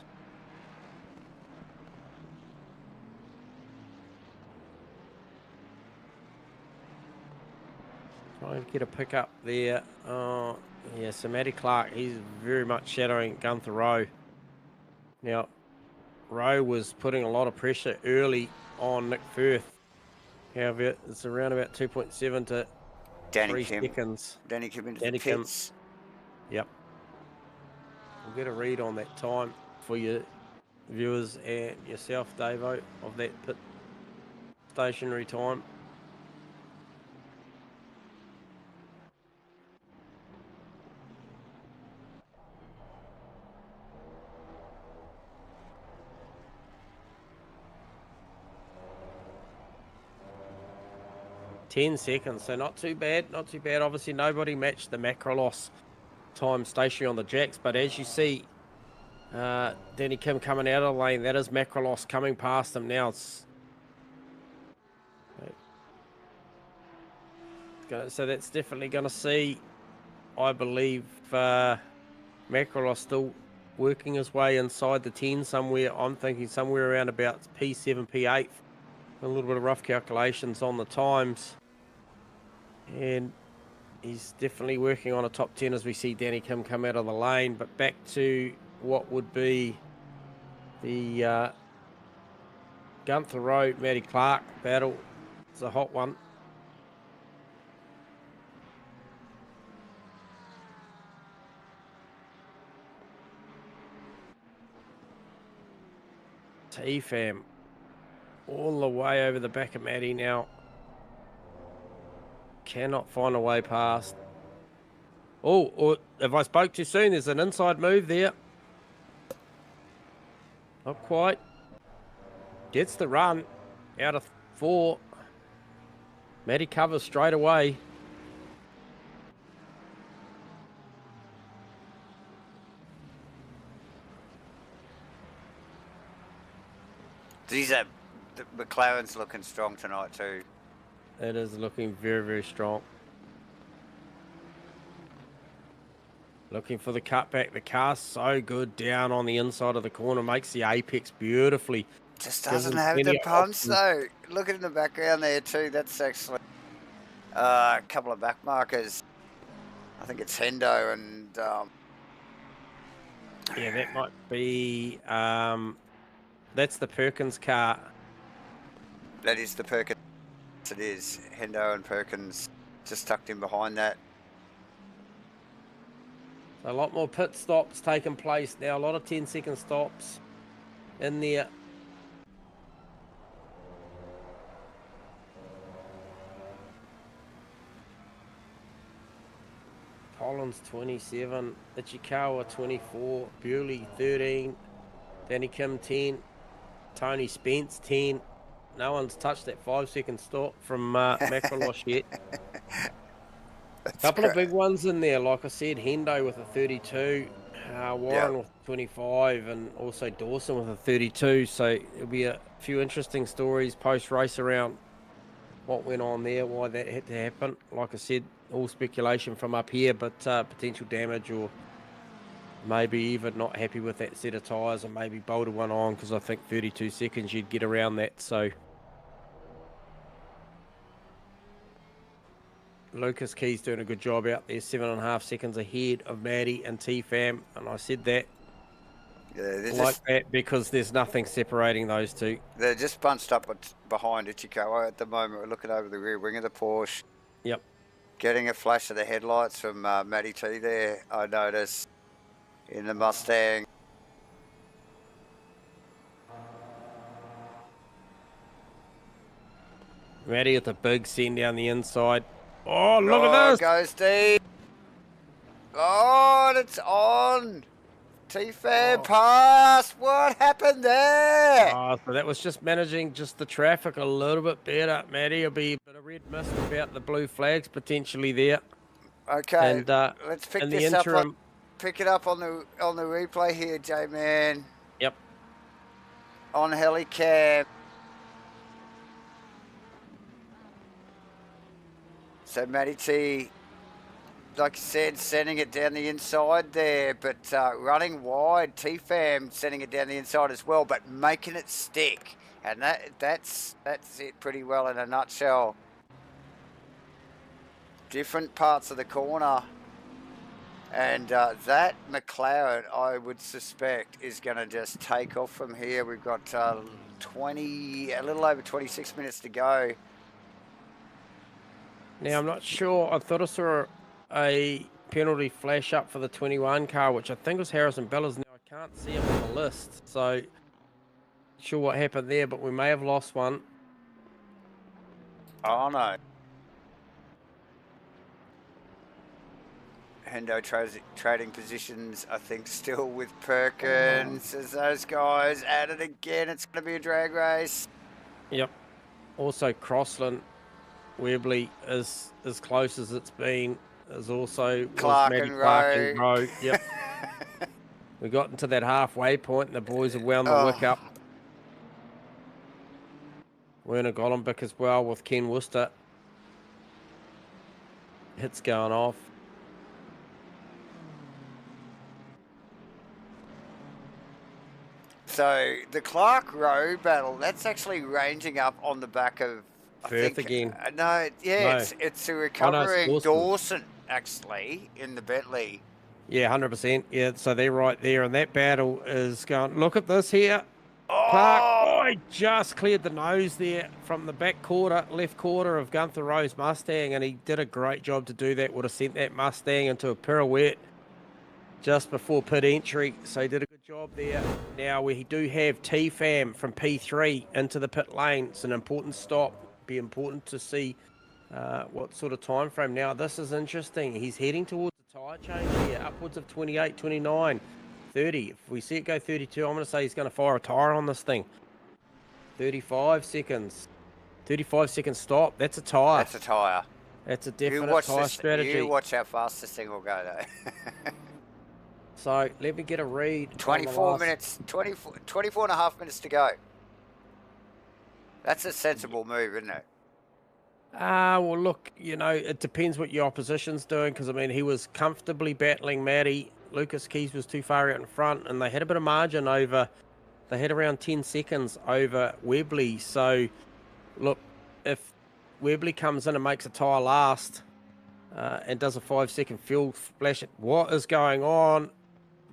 [SPEAKER 2] Trying to get a pick up there. Yeah, so Matty Clark, he's very much shadowing Gunther Rowe. Now, Rowe was putting a lot of pressure early on Nick Firth. However, it's around about 2.7 to
[SPEAKER 1] Danny
[SPEAKER 2] 3
[SPEAKER 1] Kim.
[SPEAKER 2] seconds.
[SPEAKER 1] Danny Kim into
[SPEAKER 2] Danny
[SPEAKER 1] the pits.
[SPEAKER 2] Yep. We'll get a read on that time for your viewers and yourself, Davo, of that pit stationary time. 10 seconds, so not too bad, not too bad. Obviously, nobody matched the macro loss time stationary on the jacks, but as you see, Danny Kim coming out of the lane, that is macro loss coming past him now. So that's definitely going to see, I believe, Macrolos still working his way inside the 10 somewhere. I'm thinking somewhere around about P7, P8. A little bit of rough calculations on the times. And he's definitely working on a top 10 as we see Danny Kim come out of the lane. But back to what would be the Gunther Rowe, Matty Clark battle. It's a hot one. T-Fam all the way over the back of Matty now. Cannot find a way past. Oh, or if I spoke too soon, there's an inside move there. Not quite. Gets the run out of 4. Matty covers straight away.
[SPEAKER 1] The McLaren's looking strong tonight too.
[SPEAKER 2] It is looking very, very strong. Looking for the cutback. The car's so good down on the inside of the corner. Makes the apex beautifully.
[SPEAKER 1] Just doesn't have the punch though. Look in the background there too. That's actually a couple of back markers. I think it's Hendo and...
[SPEAKER 2] yeah, that might be... that's the Perkins car.
[SPEAKER 1] That is the Perkins. It is. Hendo and Perkins just tucked in behind that.
[SPEAKER 2] So a lot more pit stops taking place now. A lot of 10-second stops in there. Collins 27, Ichikawa 24, Bewley 13, Danny Kim 10, Tony Spence 10. No one's touched that 5-second stop from Macrolos yet. A couple of big ones in there, like I said, Hendo with a 32, Warren with 25, and also Dawson with a 32. So it'll be a few interesting stories post-race around what went on there, why that had to happen. Like I said, all speculation from up here, but potential damage or maybe even not happy with that set of tyres and maybe bolted one on, because I think 32 seconds you'd get around that. So Lucas Key's doing a good job out there, 7.5 seconds ahead of Maddie and T-Fam, and I said that. Yeah, like that because there's nothing separating those two.
[SPEAKER 1] They're just bunched up behind Ichikawa at the moment. We're looking over the rear wing of the Porsche.
[SPEAKER 2] Yep.
[SPEAKER 1] Getting a flash of the headlights from Matty T there, I noticed, in the Mustang.
[SPEAKER 2] Matty with a big send down the inside. Oh, look at this!
[SPEAKER 1] Goes deep. Oh, it's on. T-Fam pass. What happened there?
[SPEAKER 2] Oh, so that was just managing just the traffic a little bit better. Matty will be a bit of red mist about the blue flags potentially there.
[SPEAKER 1] Okay, and, let's pick this up. Pick it up on the replay here, J-Man.
[SPEAKER 2] Yep.
[SPEAKER 1] On Helicam. So Matty T, like you said, sending it down the inside there, but running wide. T-Fam sending it down the inside as well, but making it stick, and that's it pretty well in a nutshell. Different parts of the corner, and that McLaren, I would suspect, is going to just take off from here. We've got a little over 26 minutes to go.
[SPEAKER 2] Now, I'm not sure. I thought I saw a penalty flash up for the 21 car, which I think was Harrison Bella's. Now, I can't see him on the list, so not sure what happened there, but we may have lost one.
[SPEAKER 1] Oh, no. Hendo trading positions, I think, still with Perkins. As those guys at it again, it's going to be a drag race.
[SPEAKER 2] Yep. Also, Crossland Webley is as close as it's been. As also was
[SPEAKER 1] Clark
[SPEAKER 2] Matty
[SPEAKER 1] and
[SPEAKER 2] Clark and
[SPEAKER 1] Rowe.
[SPEAKER 2] Rowe. Yep. We got into that halfway point, and the boys have wound the
[SPEAKER 1] Oh.
[SPEAKER 2] wick up. Werner Golombek as well with Ken Worcester. Hits going off.
[SPEAKER 1] So the Clark Rowe battle, that's actually ranging up on the back of
[SPEAKER 2] Firth again.
[SPEAKER 1] No, yeah,
[SPEAKER 2] No.
[SPEAKER 1] it's a recovering
[SPEAKER 2] Dawson.
[SPEAKER 1] Dawson actually in the Bentley.
[SPEAKER 2] Yeah, 100%. Yeah, so they're right there, and that battle is going. Look at this here.
[SPEAKER 1] Oh,
[SPEAKER 2] Clark, he just cleared the nose there from the back quarter, left quarter of Gunther Rowe's Mustang, and he did a great job to do that. Would have sent that Mustang into a pirouette just before pit entry, so he did a good job there. Now we do have T-Fam from P3 into the pit lane. It's an important stop. Be important to see what sort of time frame. Now this is interesting. He's heading towards the tyre change here, upwards of 28, 29, 30. If we see it go 32, I'm going to say he's going to fire a tyre on this thing. 35 seconds. 35 second stop. That's a tyre.
[SPEAKER 1] that's a tyre.
[SPEAKER 2] That's a definite tyre strategy.
[SPEAKER 1] You watch how fast this thing will go though.
[SPEAKER 2] So let me get a read.
[SPEAKER 1] 24 minutes, 24 and a half minutes to go. That's a sensible move, isn't it?
[SPEAKER 2] Well, look, you know, it depends what your opposition's doing, because, I mean, he was comfortably battling Matty. Lucas Keys was too far out in front, and they had a bit of margin over, they had around 10 seconds over Webley. So, look, if Webley comes in and makes a tyre last and does a 5-second fuel splash, what is going on?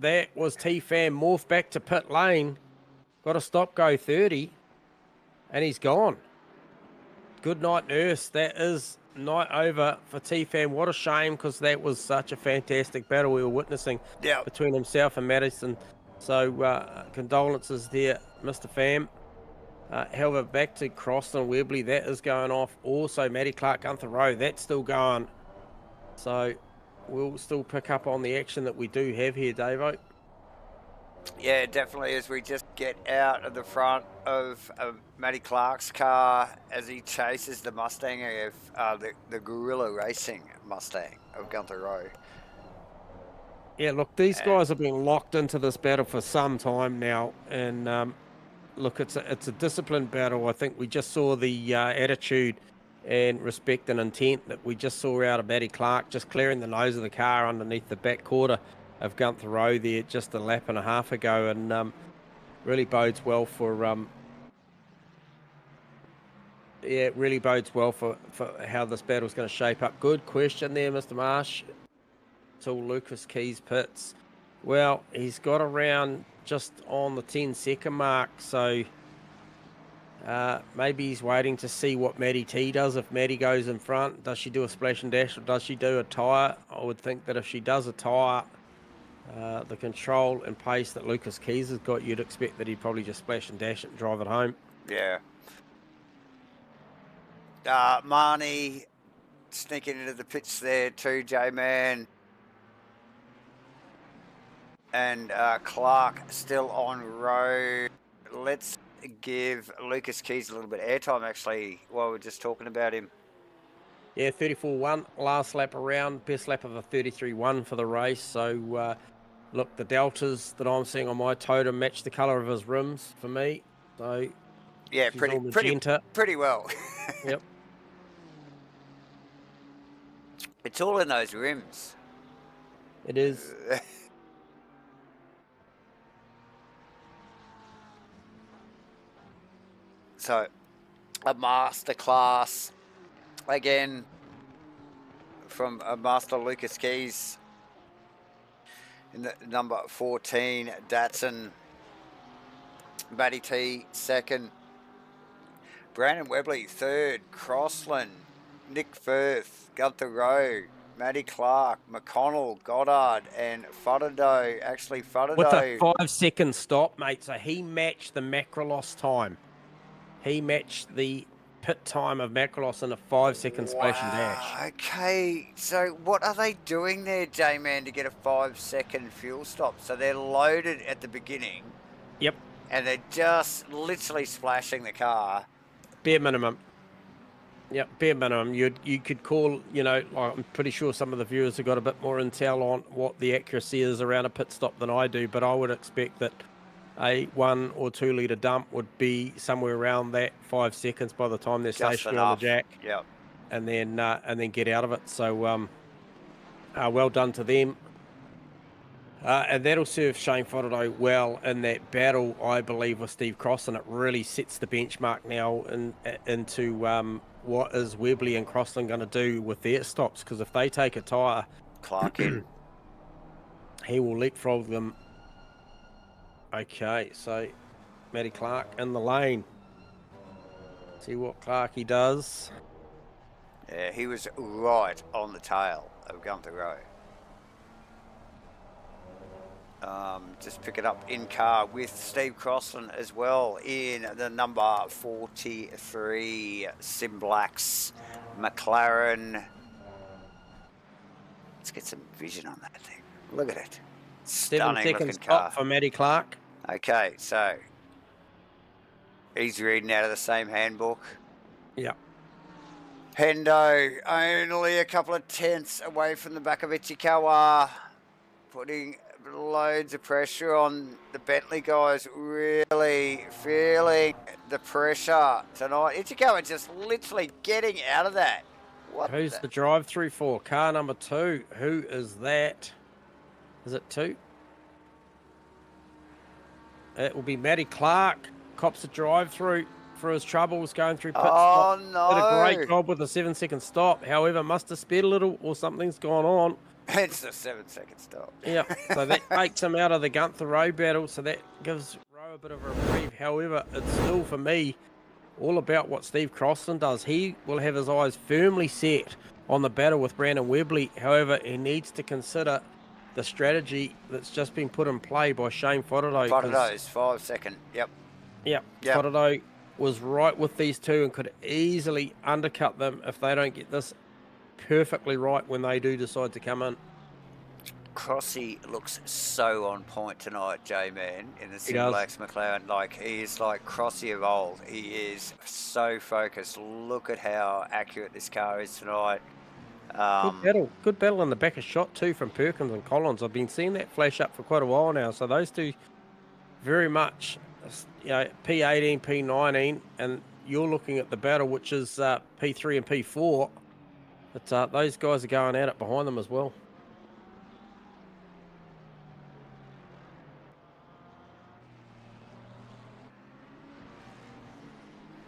[SPEAKER 2] That was T-Fam morph back to pit lane, got a stop go 30, and he's gone. Good night, nurse. That is night over for T-Fam. What a shame, because that was such a fantastic battle we were witnessing between himself and Madison. So condolences there, Mr. Fam. However, back to Crossland and Webley, that is going off. Also, Matty Clark, Gunther Rowe, that's still going. So we'll still pick up on the action that we do have here, Davo.
[SPEAKER 1] Yeah, definitely, as we just get out of the front of Matty Clark's car as he chases the Mustang of the Gorilla Racing Mustang of Gunther Rowe.
[SPEAKER 2] Yeah, look, these guys have been locked into this battle for some time now, and look, it's a disciplined battle. I think we just saw the attitude and respect and intent that we just saw out of Matty Clark, just clearing the nose of the car underneath the back quarter of Gunther Rowe there just a lap and a half ago, and really bodes well for it really bodes well for how this battle's going to shape up. Good question there, Mr. Marsh. Till Lucas Keys pits. Well, he's got around just on the 10-second mark, so maybe he's waiting to see what Matty T does. If Matty goes in front, does she do a splash and dash, or does she do a tyre? I would think that if she does a tyre, the control and pace that Lucas Keys has got, you'd expect that he'd probably just splash and dash it and drive it home.
[SPEAKER 1] Yeah. Marnie sneaking into the pits there too, J-Man. And Clark still on road. Let's give Lucas Keys a little bit of airtime, actually, while we're just talking about him.
[SPEAKER 2] Yeah, 34-1, last lap around, best lap of a 33-1 for the race. So, look, the deltas that I'm seeing on my totem match the colour of his rims for me. So,
[SPEAKER 1] yeah, pretty well.
[SPEAKER 2] Yep.
[SPEAKER 1] It's all in those rims.
[SPEAKER 2] It is.
[SPEAKER 1] So, a masterclass again from Master Lucas Keys in the number 14 Datsun. Matty T second, Brandon Webley third, Crossland, Nick Firth, Gunther Rowe, Matty Clark, McConnell, Goddard, and Fudendo. Actually, Fudendo
[SPEAKER 2] with a 5-second stop, mate. So he matched the Macrolos time. He matched the pit time of Macrolos in a 5-second splash and dash.
[SPEAKER 1] Okay, so what are they doing there, J-Man, to get a 5-second fuel stop? So they're loaded at the beginning.
[SPEAKER 2] Yeah, bare minimum. You could call, I'm pretty sure some of the viewers have got a bit more intel on what the accuracy is around a pit stop than I do, but I would expect that a 1 or 2 litre dump would be somewhere around that 5 seconds by the time they're
[SPEAKER 1] Just
[SPEAKER 2] stationary on the
[SPEAKER 1] enough.
[SPEAKER 2] jack,
[SPEAKER 1] Yep.
[SPEAKER 2] and then get out of it. So well done to them. And that'll serve Shane Fodordo well in that battle, I believe, with Steve Crossland. It really sets the benchmark now into what is Webley and Crossland going to do with their stops, because if they take a tyre,
[SPEAKER 1] Clark in.
[SPEAKER 2] he will leapfrog them. Okay, so Matty Clark in the lane. See what Clarkey does.
[SPEAKER 1] Yeah, he was right on the tail of Gunther Rowe. Just pick it up in car with Steve Crossland as well in the number 43 SIMBLACKS McLaren. Let's get some vision on that thing. Look at it.
[SPEAKER 2] 7
[SPEAKER 1] Stunning
[SPEAKER 2] seconds
[SPEAKER 1] looking car.
[SPEAKER 2] stop for Matty Clark.
[SPEAKER 1] Okay, so he's reading out of the same handbook.
[SPEAKER 2] Yeah.
[SPEAKER 1] Hendo only a couple of tenths away from the back of Ichikawa, putting loads of pressure on the Bentley guys, really feeling the pressure tonight. Ichikawa just literally getting out of that.
[SPEAKER 2] Who's the drive-through for? Car number 2. Who is that? Is it 2? It will be Matty Clark. Cops a drive-through for his troubles going through pit stop.
[SPEAKER 1] No.
[SPEAKER 2] Did a great job with a 7-second stop. However, must have sped a little or something's gone on.
[SPEAKER 1] It's a 7-second stop.
[SPEAKER 2] Yeah, so that takes him out of the Gunther Rowe battle, so that gives Rowe a bit of a reprieve. However, it's still, for me, all about what Steve Crossland does. He will have his eyes firmly set on the battle with Brandon Webley. However, he needs to consider the strategy that's just been put in play by Shane Fodordo.
[SPEAKER 1] Fodordo's 5 second, yep.
[SPEAKER 2] Fodordo was right with these two and could easily undercut them if they don't get this perfectly right when they do decide to come in.
[SPEAKER 1] Crossy looks so on point tonight, J-Man, in the SIMBLACKS McLaren. Like, he is like Crossy of old. He is so focused. Look at how accurate this car is tonight.
[SPEAKER 2] Good battle in the back of shot too from Perkins and Collins. I've been seeing that flash up for quite a while now. So those two very much, P18, P19, and you're looking at the battle, which is P3 and P4. But those guys are going at it behind them as well.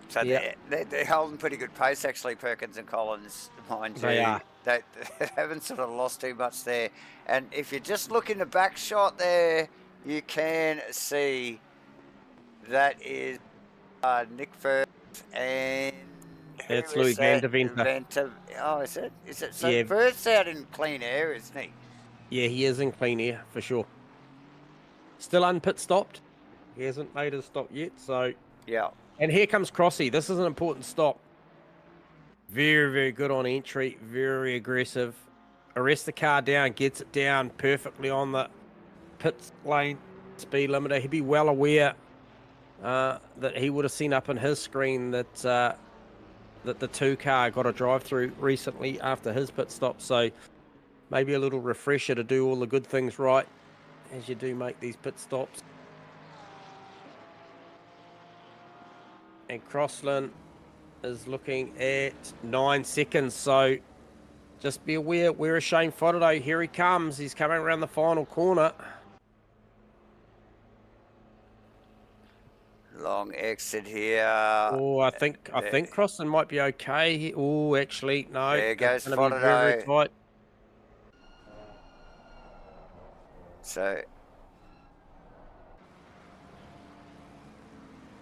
[SPEAKER 1] So they're holding pretty good pace, actually, Perkins and Collins, mind you.
[SPEAKER 2] They are.
[SPEAKER 1] They haven't sort of lost too much there. And if you just look in the back shot there, you can see that is Nick Firth and...
[SPEAKER 2] It's Louis Van de Venter.
[SPEAKER 1] Oh, is it? So yeah. Firth's out in clean air, isn't he?
[SPEAKER 2] Yeah, he is in clean air, for sure. Still unpit stopped. He hasn't made his stop yet, so...
[SPEAKER 1] Yeah.
[SPEAKER 2] And here comes Crossy. This is an important stop. Very, very good on entry. Very aggressive. Arrests the car down. Gets it down perfectly on the pit lane speed limiter. He'd be well aware that he would have seen up in his screen that that the 2 car got a drive-through recently after his pit stop. So maybe a little refresher to do all the good things right as you do make these pit stops. And Crossland is looking at 9 seconds, so just be aware, where is Shane Fodordo? Here he comes. He's coming around the final corner.
[SPEAKER 1] Long exit here.
[SPEAKER 2] Oh, I think Crossland might be okay. Oh, actually, no.
[SPEAKER 1] There goes Fodordo.
[SPEAKER 2] Very tight.
[SPEAKER 1] So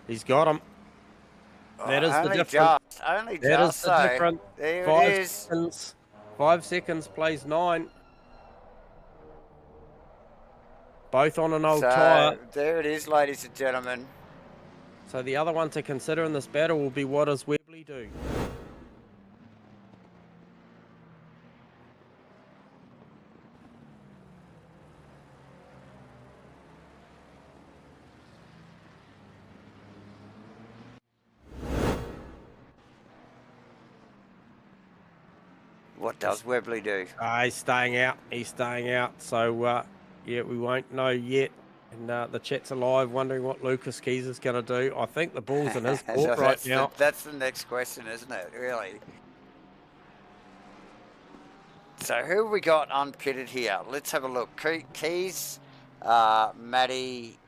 [SPEAKER 2] he's got him. That is the difference.
[SPEAKER 1] Only
[SPEAKER 2] that
[SPEAKER 1] just,
[SPEAKER 2] is the difference.
[SPEAKER 1] There
[SPEAKER 2] 5
[SPEAKER 1] it is.
[SPEAKER 2] seconds. 5 seconds plays 9. Both on an old tyre.
[SPEAKER 1] There it is, ladies and gentlemen.
[SPEAKER 2] So the other one to consider in this battle will be, what does Webley do?
[SPEAKER 1] What does Webley do?
[SPEAKER 2] He's staying out. He's staying out. So, yeah, we won't know yet. And the chat's alive, wondering what Lucas Keys is going to do. I think the ball's in his court
[SPEAKER 1] So
[SPEAKER 2] right now.
[SPEAKER 1] that's the next question, isn't it? Really. So who have we got unpitted here? Let's have a look. Keys, Matty,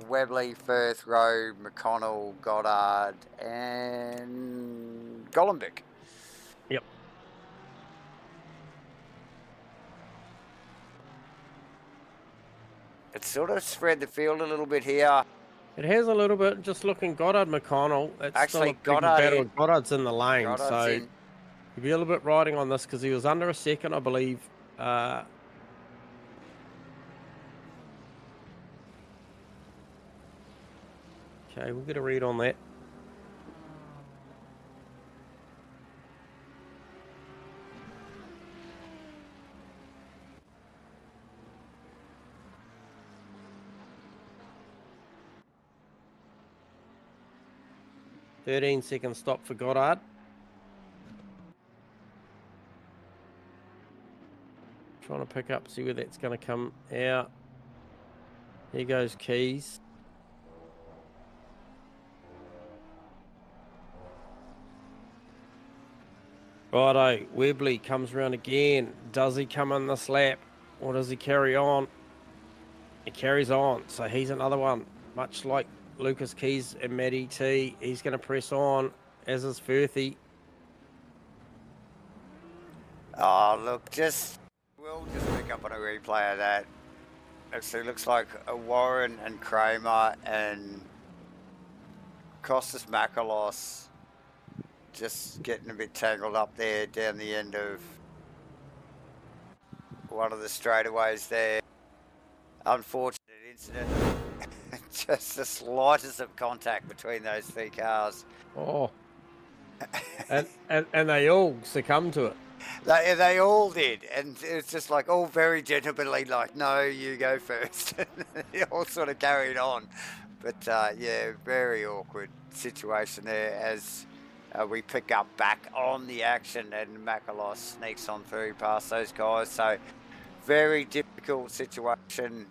[SPEAKER 1] Webley, Firth, Rowe, McConnell, Goddard, and Golombek.
[SPEAKER 2] Yep.
[SPEAKER 1] It's sort of spread the field a little bit here.
[SPEAKER 2] It has a little bit. Just looking, Goddard, McConnell. It's
[SPEAKER 1] Actually,
[SPEAKER 2] still a pretty good battle.
[SPEAKER 1] in.
[SPEAKER 2] Goddard's in the lane,
[SPEAKER 1] Goddard's
[SPEAKER 2] so
[SPEAKER 1] in.
[SPEAKER 2] he'll be a little bit riding on this because he was under a second, I believe. Okay, we'll get a read on that. "13-second stop for Goddard. Trying to pick up, see where that's going to come out. Here goes Keys. Righto, Webley comes around again. Does he come in this lap or does he carry on? He carries on, so he's another one. Much like Lucas Keys and Matty T, he's going to press on, as is Firthy.
[SPEAKER 1] Oh, look, we'll just pick up on a replay of that. Actually, looks like a Warren and Kramer and Costas Makalos just getting a bit tangled up there down the end of one of the straightaways there. Unfortunate incident. Just the slightest of contact between those three cars.
[SPEAKER 2] Oh, and they all succumbed to it.
[SPEAKER 1] They all did, and it's just like all very gentlemanly, like, no, you go first. They all sort of carried on. But yeah, very awkward situation there as we pick up back on the action and Makalos sneaks on through past those guys. So very difficult situation.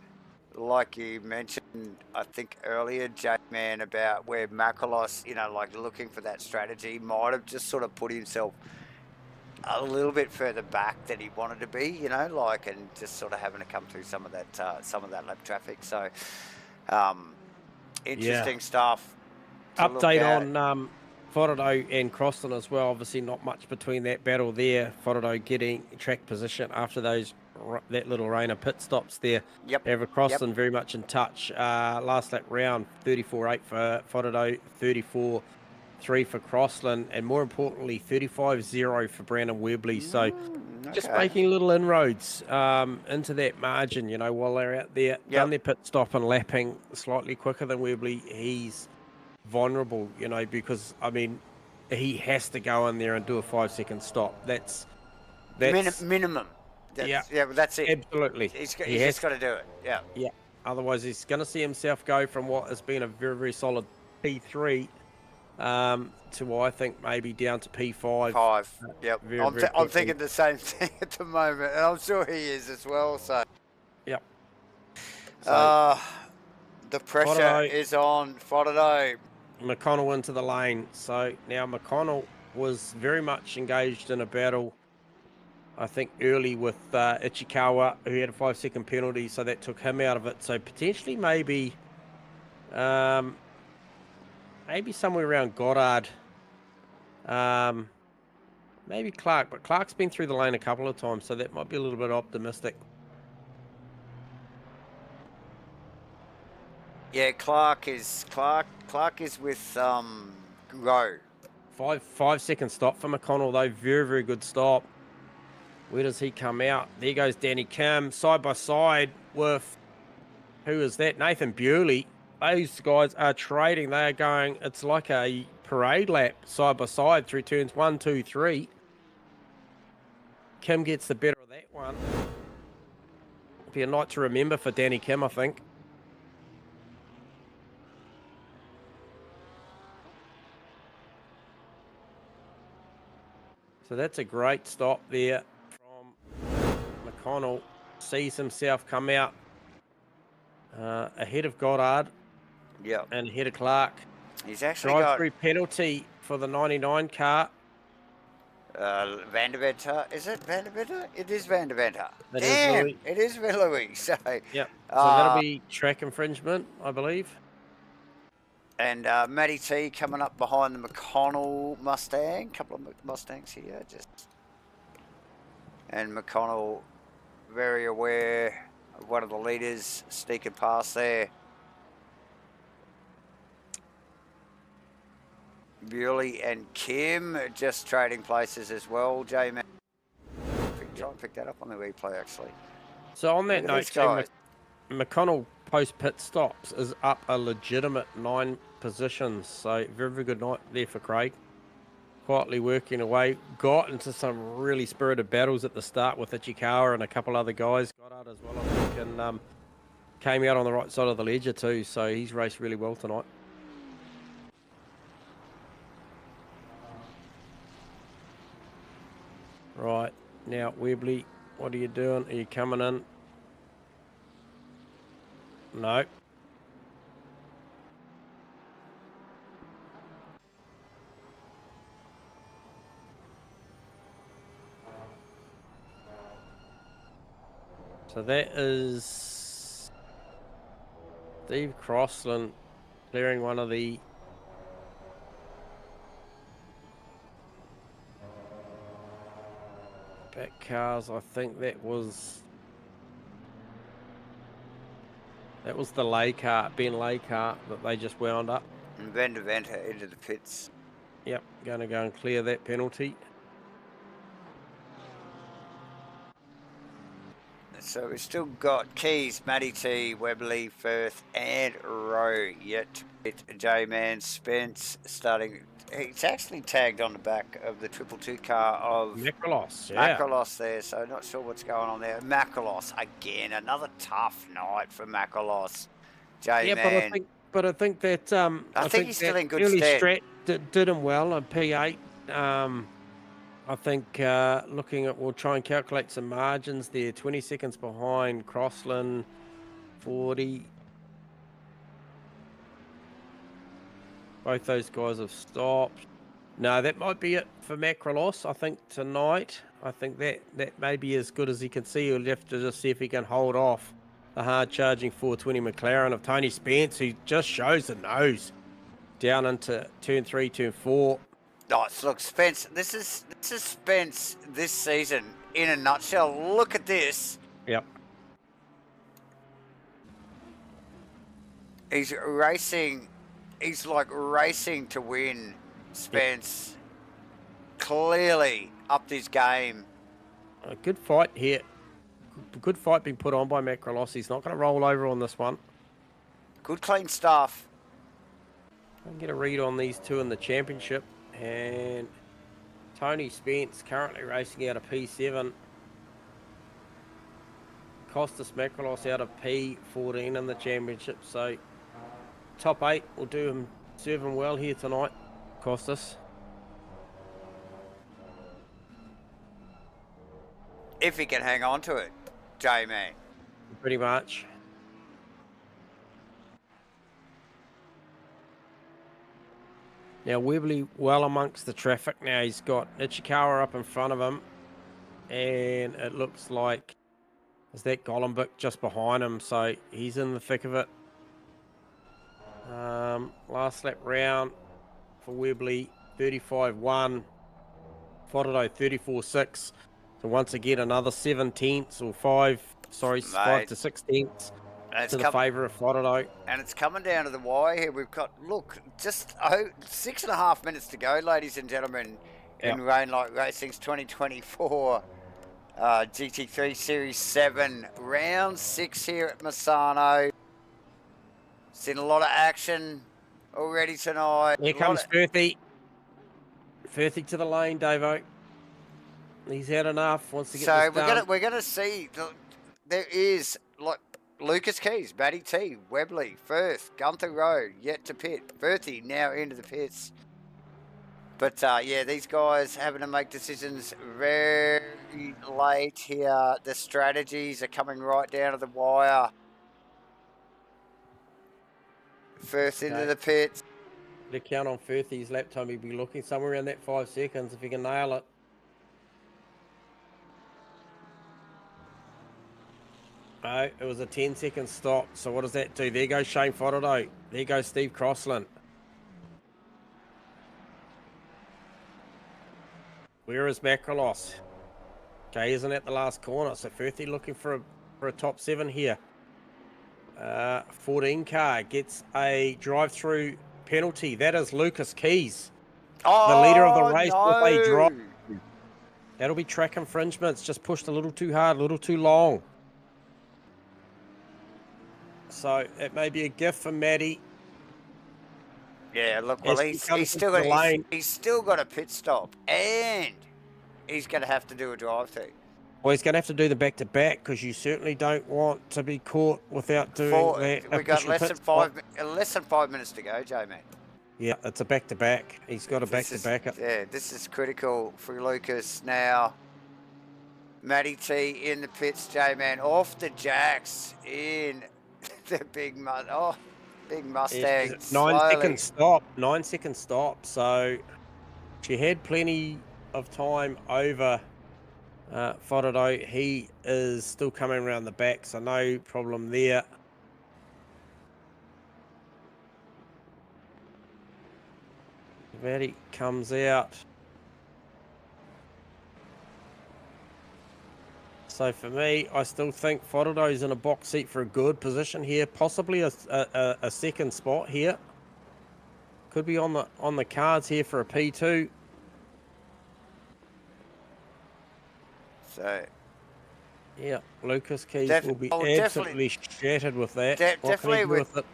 [SPEAKER 1] Like you mentioned, I think earlier, J-Man, about where Makalos, like looking for that strategy, might have just sort of put himself a little bit further back than he wanted to be, and just sort of having to come through some of that lap traffic. So, interesting stuff.
[SPEAKER 2] Update on Forado and Croston as well. Obviously, not much between that battle there. Forado getting track position after that little rain of pit stops there.
[SPEAKER 1] Yep.
[SPEAKER 2] However, Croston very much in touch. Last lap round, 34.8 for Forado, 34.3 for Crossland, and more importantly, 35.0 for Brandon Webley. So just making little inroads into that margin, while they're out there. Done their pit stop and lapping slightly quicker than Webley. He's vulnerable, because, he has to go in there and do a 5-second stop. That's
[SPEAKER 1] minimum. Well, that's it.
[SPEAKER 2] Absolutely.
[SPEAKER 1] He's just got to do it. Yeah.
[SPEAKER 2] Yeah. Otherwise, he's going to see himself go from what has been a very, very solid P3 to, I think, maybe down to P5.
[SPEAKER 1] Yep.
[SPEAKER 2] Very
[SPEAKER 1] I'm thinking the same thing at the moment, and I'm sure he is as well. So.
[SPEAKER 2] Yep.
[SPEAKER 1] So, the pressure is on Forado.
[SPEAKER 2] McConnell into the lane. So now McConnell was very much engaged in a battle, I think, early with Ichikawa, who had a 5-second penalty, so that took him out of it. So potentially maybe somewhere around Goddard, maybe Clark, but Clark's been through the lane a couple of times, so that might be a little bit optimistic.
[SPEAKER 1] Yeah, Clark is with Rowe.
[SPEAKER 2] 5-second stop for McConnell though, very, very good stop. Where does he come out? There goes Danny Kim, side by side with, who is that? Nathan Bewley. Those guys are trading. They are going, it's like a parade lap, side by side through turns 1, 2, 3. Kim gets the better of that one. Be a night to remember for Danny Kim, I think. So that's a great stop there from McConnell. Sees himself come out ahead of Goddard.
[SPEAKER 1] Yep.
[SPEAKER 2] And ahead of Clark.
[SPEAKER 1] He's actually got
[SPEAKER 2] drive-through penalty for the 99 car.
[SPEAKER 1] Van der Venter. Is it Van der Venter? It is Van der Venter.
[SPEAKER 2] It
[SPEAKER 1] Damn,
[SPEAKER 2] is Louis.
[SPEAKER 1] it is Louis. So,
[SPEAKER 2] yep. So that'll be track infringement, I believe.
[SPEAKER 1] And Matty T coming up behind the McConnell Mustang. Couple of Mustangs here, and McConnell very aware of one of the leaders sneaking past there. Bewley and Kim just trading places as well. J-Man, try and pick that up on the replay actually.
[SPEAKER 2] So on that note, McConnell post pit stops is up a legitimate 9 positions. So very, very good night there for Craig. Quietly working away. Got into some really spirited battles at the start with Ichikawa and a couple other guys. Goddard as well, I think, and came out on the right side of the ledger too. So he's raced really well tonight. Right, now Webley, what are you doing? Are you coming in? No. So that is Steve Crossland clearing one of the back cars. I think that was the Lay car, Ben Lay car that they just wound up.
[SPEAKER 1] And Van der Venter into the pits.
[SPEAKER 2] Yep, going to go and clear that penalty.
[SPEAKER 1] So we've still got Keys, Matty T, Webley, Firth, and Rowe yet to pit. J-Man, Spence starting. He's actually tagged on the back of the 222 car of
[SPEAKER 2] Macrolos, yeah.
[SPEAKER 1] Macrolos there, so not sure what's going on there. Macrolos again, another tough night for Macrolos. J-Man.
[SPEAKER 2] Yeah, but I think that
[SPEAKER 1] I think he's still in good
[SPEAKER 2] early
[SPEAKER 1] stead.
[SPEAKER 2] Strat did him well on P8. I think looking at, we'll try and calculate some margins there. 20 seconds behind Crossland, 40. Both those guys have stopped. No, that might be it for Macrolos, I think, tonight. I think that may be as good as he can see. He'll have to just see if he can hold off the hard-charging 420 McLaren of Tony Spence, who just shows the nose down into turn 3, turn 4.
[SPEAKER 1] Oh, look, Spence, this is Spence this season in a nutshell. Look at this.
[SPEAKER 2] Yep.
[SPEAKER 1] He's racing. He's like racing to win, Spence. Yep. Clearly upped his game.
[SPEAKER 2] A good fight here. Good fight being put on by Macrolos. He's not going to roll over on this one.
[SPEAKER 1] Good clean stuff.
[SPEAKER 2] I can get a read on these two in the championship. And Tony Spence currently racing out of P7. Costas Macrolos out of P14 in the championship. So top 8 will do him, serve him well here tonight, Costas.
[SPEAKER 1] If he can hang on to it, J-Man.
[SPEAKER 2] Pretty much. Now Webley well amongst the traffic now. He's got Ichikawa up in front of him. And it looks like is that Golombek just behind him. So he's in the thick of it. Last lap round for Webley, 35.1. Fodado 34.6. So once again, another 7 tenths or 5 to 6 tenths to the favour of Fodado.
[SPEAKER 1] And it's coming down to the wire here. We've got, look, just 6.5 minutes to go, ladies and gentlemen, in Rainlight Racing's 2024 GT3 Series 7. Round 6 here at Misano. Seen a lot of action already tonight.
[SPEAKER 2] Here comes Firthy. Firthy to the lane, Davo. He's had enough. Wants to get this done.
[SPEAKER 1] We're gonna see. There is like Lucas Keys, Matty T, Webley, Firth, Gunther Rowe yet to pit. Firthy now into the pits. But yeah, these guys having to make decisions very late here. The strategies are coming right down to the wire. First into the pits.
[SPEAKER 2] To count on Firthy's lap time, he'd be looking somewhere around that 5 seconds if he can nail it. Oh, it was a 10-second stop. So what does that do? There goes Shane Fodderdo. There goes Steve Crossland. Where is Macrolos? Okay, isn't at the last corner. So Firthy looking for a top 7 here. 14 car gets a drive-through penalty. That is Lucas Keys, the leader of the race, with a drive. That'll be track infringements. Just pushed a little too hard, a little too long. So it may be a gift for Matty.
[SPEAKER 1] Yeah, look, well, he's still got a pit stop, and he's going to have to do a drive-through.
[SPEAKER 2] Well, he's going to have to do the back-to-back because you certainly don't want to be caught without doing that.
[SPEAKER 1] We've got less than 5 minutes to go, J-Man.
[SPEAKER 2] Yeah, it's a back-to-back. He's got a back-to-back.
[SPEAKER 1] Yeah, this is critical for Lucas now. Matty T in the pits, J-Man off the jacks in the big Mustang.
[SPEAKER 2] Yeah, 9-second stop. 9-second stop. So she had plenty of time over Fodderdo. He is still coming around the back, so no problem there. Matty comes out. So for me, I still think Fodderdo's in a box seat for a good position here, possibly a second spot here. Could be on the cards here for a P2.
[SPEAKER 1] So,
[SPEAKER 2] yeah, Lucas Keys will be absolutely shattered with that.
[SPEAKER 1] Definitely with it.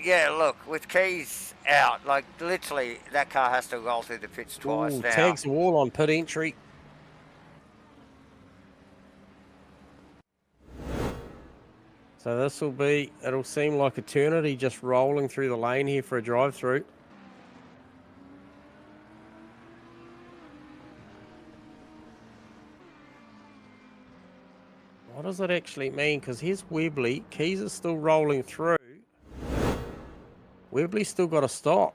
[SPEAKER 1] Yeah, look, with Keys out, like literally that car has to roll through the pits twice now.
[SPEAKER 2] Tags the wall on pit entry. So this will be, it'll seem like eternity just rolling through the lane here for a drive-through. What does it actually mean? Because here's Webley. Keys is still rolling through. Webley's still got to stop.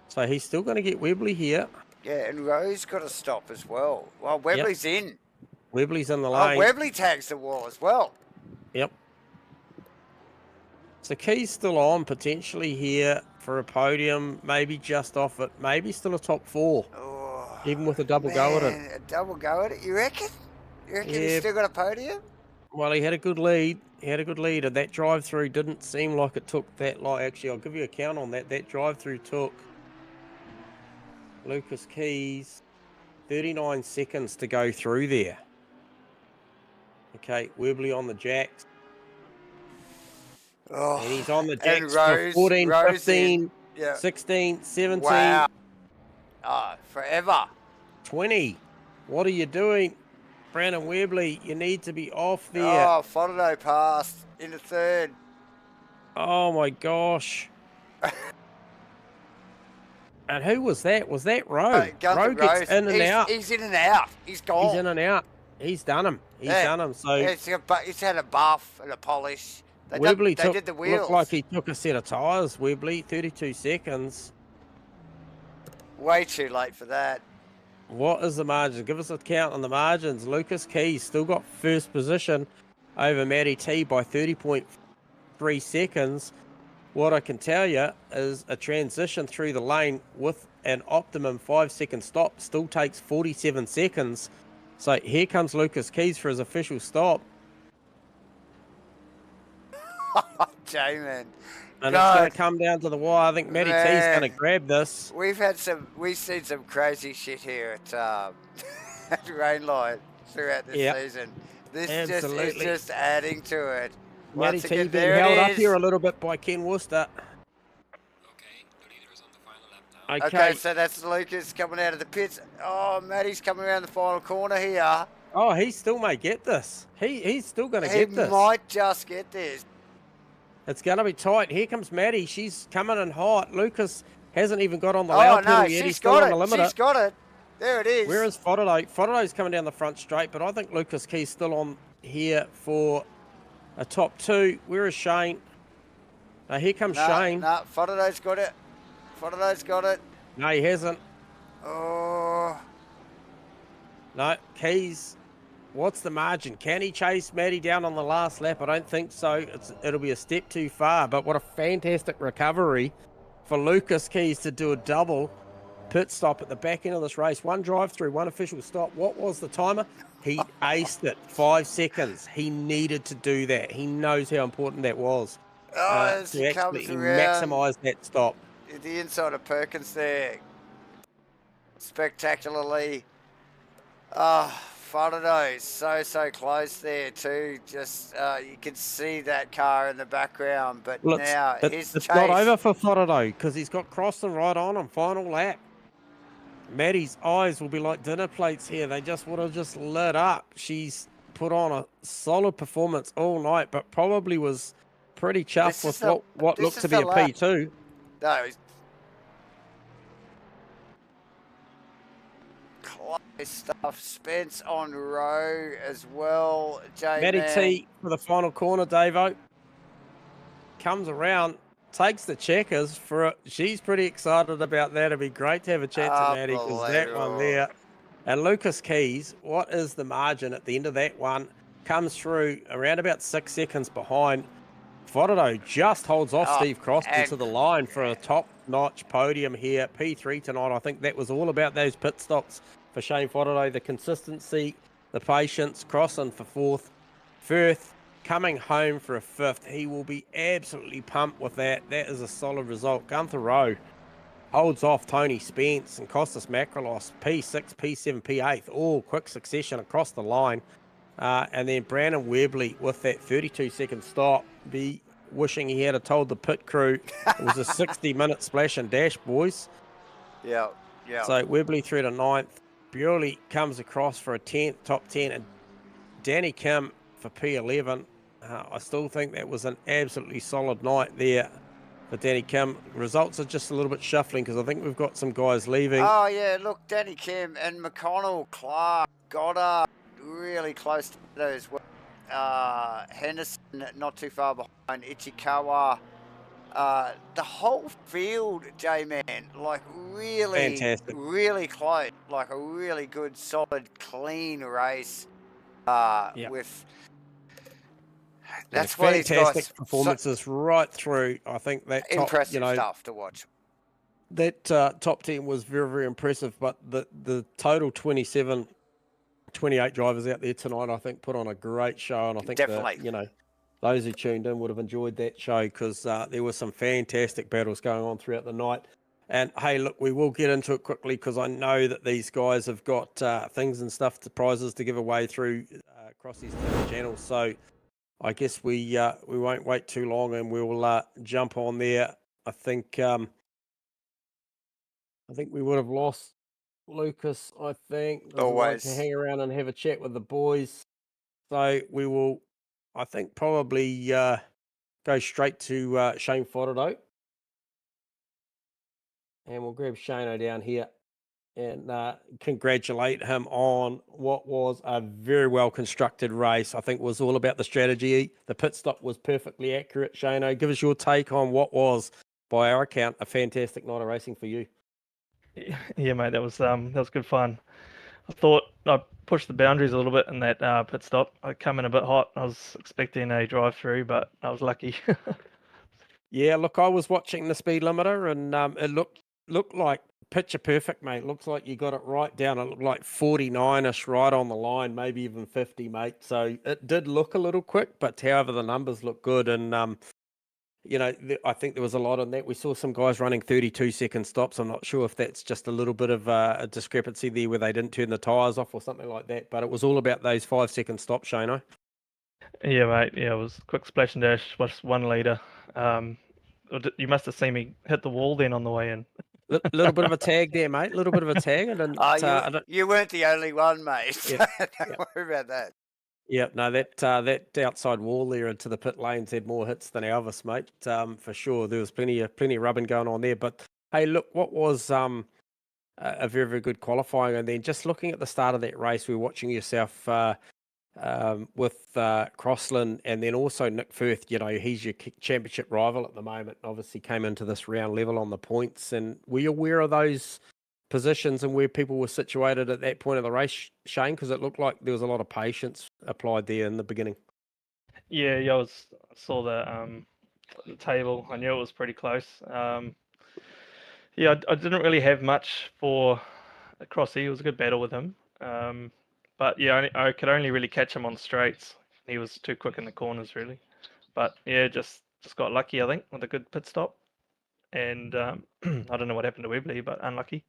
[SPEAKER 2] So he's still going to get Webley here.
[SPEAKER 1] Yeah, and Rose got to stop as well. Well, Webley's in.
[SPEAKER 2] Webley's in the lane.
[SPEAKER 1] Oh, Webley tags the wall as well.
[SPEAKER 2] Yep. So Keys still on potentially here for a podium, maybe just off it, maybe still a top 4.
[SPEAKER 1] Oh,
[SPEAKER 2] even with a double go at it.
[SPEAKER 1] A double go at it, you reckon? You reckon he's still got a podium?
[SPEAKER 2] Well, he had a good lead. He had a good lead, and that drive-through didn't seem like it took that long. Actually, I'll give you a count on that. That drive-through took Lucas Keys 39 seconds to go through there. Okay, Webley on the jacks.
[SPEAKER 1] Oh,
[SPEAKER 2] and he's on the jacks for 14, 15, 16, 17.
[SPEAKER 1] Wow. Forever.
[SPEAKER 2] 20. What are you doing? Brandon Webley, you need to be off there.
[SPEAKER 1] Oh, Fodderdo passed into third.
[SPEAKER 2] Oh, my gosh. And who was that? Was that Rowe? Rowe gets in and out.
[SPEAKER 1] He's in and out. He's gone.
[SPEAKER 2] He's in and out. He's done him. He's done him. So
[SPEAKER 1] he's had a buff and a polish.
[SPEAKER 2] Webley
[SPEAKER 1] did the wheels.
[SPEAKER 2] Looked like he took a set of tyres, Webley. 32 seconds.
[SPEAKER 1] Way too late for that.
[SPEAKER 2] What is the margin? Give us a count on the margins. Lucas Keys still got first position over Matty T by 30.3 seconds. What I can tell you is a transition through the lane with an optimum 5-second stop still takes 47 seconds. So here comes Lucas Keys for his official stop.
[SPEAKER 1] J-Man.
[SPEAKER 2] And it's going to come down to the wire. I think Matty T's going to grab this.
[SPEAKER 1] We've seen some crazy shit here at Rainlight throughout this season. This is just adding to it.
[SPEAKER 2] Matty T being held up here a little bit by Ken Worcester.
[SPEAKER 3] Okay, the leader is on the final lap now.
[SPEAKER 1] Okay, so that's Lucas coming out of the pits. Oh, Matty's coming around the final corner here.
[SPEAKER 2] Oh, he still may get this. He's still going to get this.
[SPEAKER 1] He might just get this.
[SPEAKER 2] It's going to be tight. Here comes Matty. She's coming in hot. Lucas Hasn't even got on the
[SPEAKER 1] Oh,
[SPEAKER 2] loud
[SPEAKER 1] no,
[SPEAKER 2] pedal yet. He's
[SPEAKER 1] she's
[SPEAKER 2] still
[SPEAKER 1] got
[SPEAKER 2] on the
[SPEAKER 1] it.
[SPEAKER 2] limiter.
[SPEAKER 1] She's got it. There it is.
[SPEAKER 2] Where is Fodderdo? Fodderdo's coming down the front straight, but I think Lucas Key's still on here for a top 2. Where is Shane? Now, here comes Shane.
[SPEAKER 1] No, Fodderdo's got it. Fodderdo's got it.
[SPEAKER 2] No, he hasn't.
[SPEAKER 1] Oh.
[SPEAKER 2] No, Keys. What's the margin? Can he chase Matty down on the last lap? I don't think so. It'll be a step too far, but what a fantastic recovery for Lucas Keys to do a double pit stop at the back end of this race. 1 drive-through, 1 official stop. What was the timer? He aced it. 5 seconds. He needed to do that. He knows how important that was.
[SPEAKER 1] Oh,
[SPEAKER 2] To actually maximise that stop.
[SPEAKER 1] The inside of Perkins there. Spectacularly. Oh, Fodderdo so close there too. Just you can see that car in the background, but
[SPEAKER 2] Well,
[SPEAKER 1] now
[SPEAKER 2] it's not over for Fodderdo because he's got Crossland right on final lap. Maddie's eyes will be like dinner plates here. They just would have just lit up. She's put on a solid performance all night, but probably was pretty chuffed with what looked to be a P2.
[SPEAKER 1] No, close stuff. Spence on row as well.
[SPEAKER 2] Maddie T for the final corner, Davo. Comes around, takes the checkers for it. She's pretty excited about that. It'd be great to have a chat to Maddie because that one there. And Lucas Keys, what is the margin at the end of that one? Comes through around about 6 seconds behind. Fodderdo just holds off Steve Crosby to the line for a top-notch podium here. P3 tonight. I think that was all about those pit stops for Shane Fodderdo. The consistency, the patience. Crossland for 4th. Firth coming home for a 5th. He will be absolutely pumped with that. That is a solid result. Gunther Rowe holds off Tony Spence and Costas Macrolos. P6, P7, P8. All quick succession across the line. And then Brandon Webley with that 32-second stop. Be wishing he had told the pit crew it was a 60-minute splash and dash, boys.
[SPEAKER 1] Yeah.
[SPEAKER 2] So Webley through to 9th. Bewley comes across for a 10th, top 10. And Danny Kim for P11. I still think that was an absolutely solid night there for Danny Kim. Results are just a little bit shuffling because I think we've got some guys leaving.
[SPEAKER 1] Oh, yeah, look, Danny Kim and McConnell, Clark, Goddard, really close to those. Henderson not too far behind, Ichikawa. The whole field, J-Man, like really,
[SPEAKER 2] fantastic,
[SPEAKER 1] really close, like a really good, solid, clean race. With that's what
[SPEAKER 2] fantastic performances right through. I think that top,
[SPEAKER 1] impressive stuff to watch.
[SPEAKER 2] That top 10 was very, very impressive, but the total 28 drivers out there tonight, I think, put on a great show, and I think
[SPEAKER 1] definitely,
[SPEAKER 2] those who tuned in would have enjoyed that show because there were some fantastic battles going on throughout the night. And hey, look, we will get into it quickly because I know that these guys have got things and stuff, prizes to give away through across these channels. So I guess we won't wait too long, and we'll jump on there. I think we would have lost Lucas. I think
[SPEAKER 1] always
[SPEAKER 2] like to hang around and have a chat with the boys. So we will, I think, probably go straight to Shane Fodderdo. And we'll grab Shano down here and congratulate him on what was a very well-constructed race. I think it was all about the strategy. The pit stop was perfectly accurate. Shano, give us your take on what was, by our account, a fantastic night of racing for you.
[SPEAKER 4] Yeah, mate, that was good fun. I thought I pushed the boundaries a little bit in that pit stop. I come in a bit hot. I was expecting a drive-through, but I was lucky.
[SPEAKER 2] Yeah, look, I was watching the speed limiter, and it looked like picture perfect, mate. Looks like you got it right down. It looked like 49-ish right on the line, maybe even 50, mate. So it did look a little quick, but however, the numbers look good. And, I think there was a lot on that. We saw some guys running 32-second stops. I'm not sure if that's just a little bit of a discrepancy there where they didn't turn the tyres off or something like that. But it was all about those 5-second stops, Shano.
[SPEAKER 4] Yeah, mate. Yeah, it was quick splash and dash, just 1 litre. You must have seen me hit the wall then on the way in.
[SPEAKER 2] Little bit of a tag there, mate. Little bit of a tag.
[SPEAKER 1] You weren't the only one, mate.
[SPEAKER 2] Yeah,
[SPEAKER 1] Don't worry about that.
[SPEAKER 2] Yeah, no, that outside wall there into the pit lanes had more hits than Elvis, mate. For sure, there was plenty of rubbing going on there. But Hey, look, what was a very, very good qualifying, and then just looking at the start of that race, we were watching yourself with Crossland, and then also Nick Firth. You know, he's your championship rival at the moment. Obviously, came into this round level on the points. And were you aware of those positions and where people were situated at that point of the race, Shane? Because it looked like there was a lot of patience applied there in the beginning.
[SPEAKER 4] Yeah, I saw the table. I knew it was pretty close. Yeah, I didn't really have much for Crossy. It was a good battle with him. But yeah, I could only really catch him on straights. He was too quick in the corners, really. But yeah, just got lucky, I think, with a good pit stop. And I don't know what happened to Webley, but unlucky.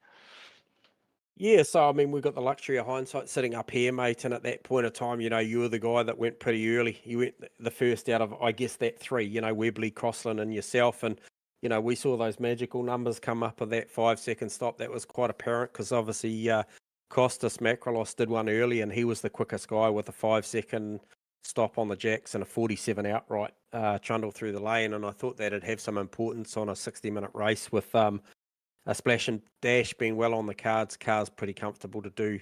[SPEAKER 2] Yeah, so I mean, we've got the luxury of hindsight sitting up here, mate. And at that point of time, you know, you were the guy that went pretty early. You went the first out of, I guess, that three, you know, Webley, Crossland, and yourself. And, you know, we saw those magical numbers come up of that 5-second stop. That was quite apparent because obviously Costas Macrolos did one early and he was the quickest guy with a 5-second stop on the jacks and a 47 outright trundle through the lane. And I thought that'd have some importance on a 60-minute race with a splash and dash being well on the cards. Car's pretty comfortable to do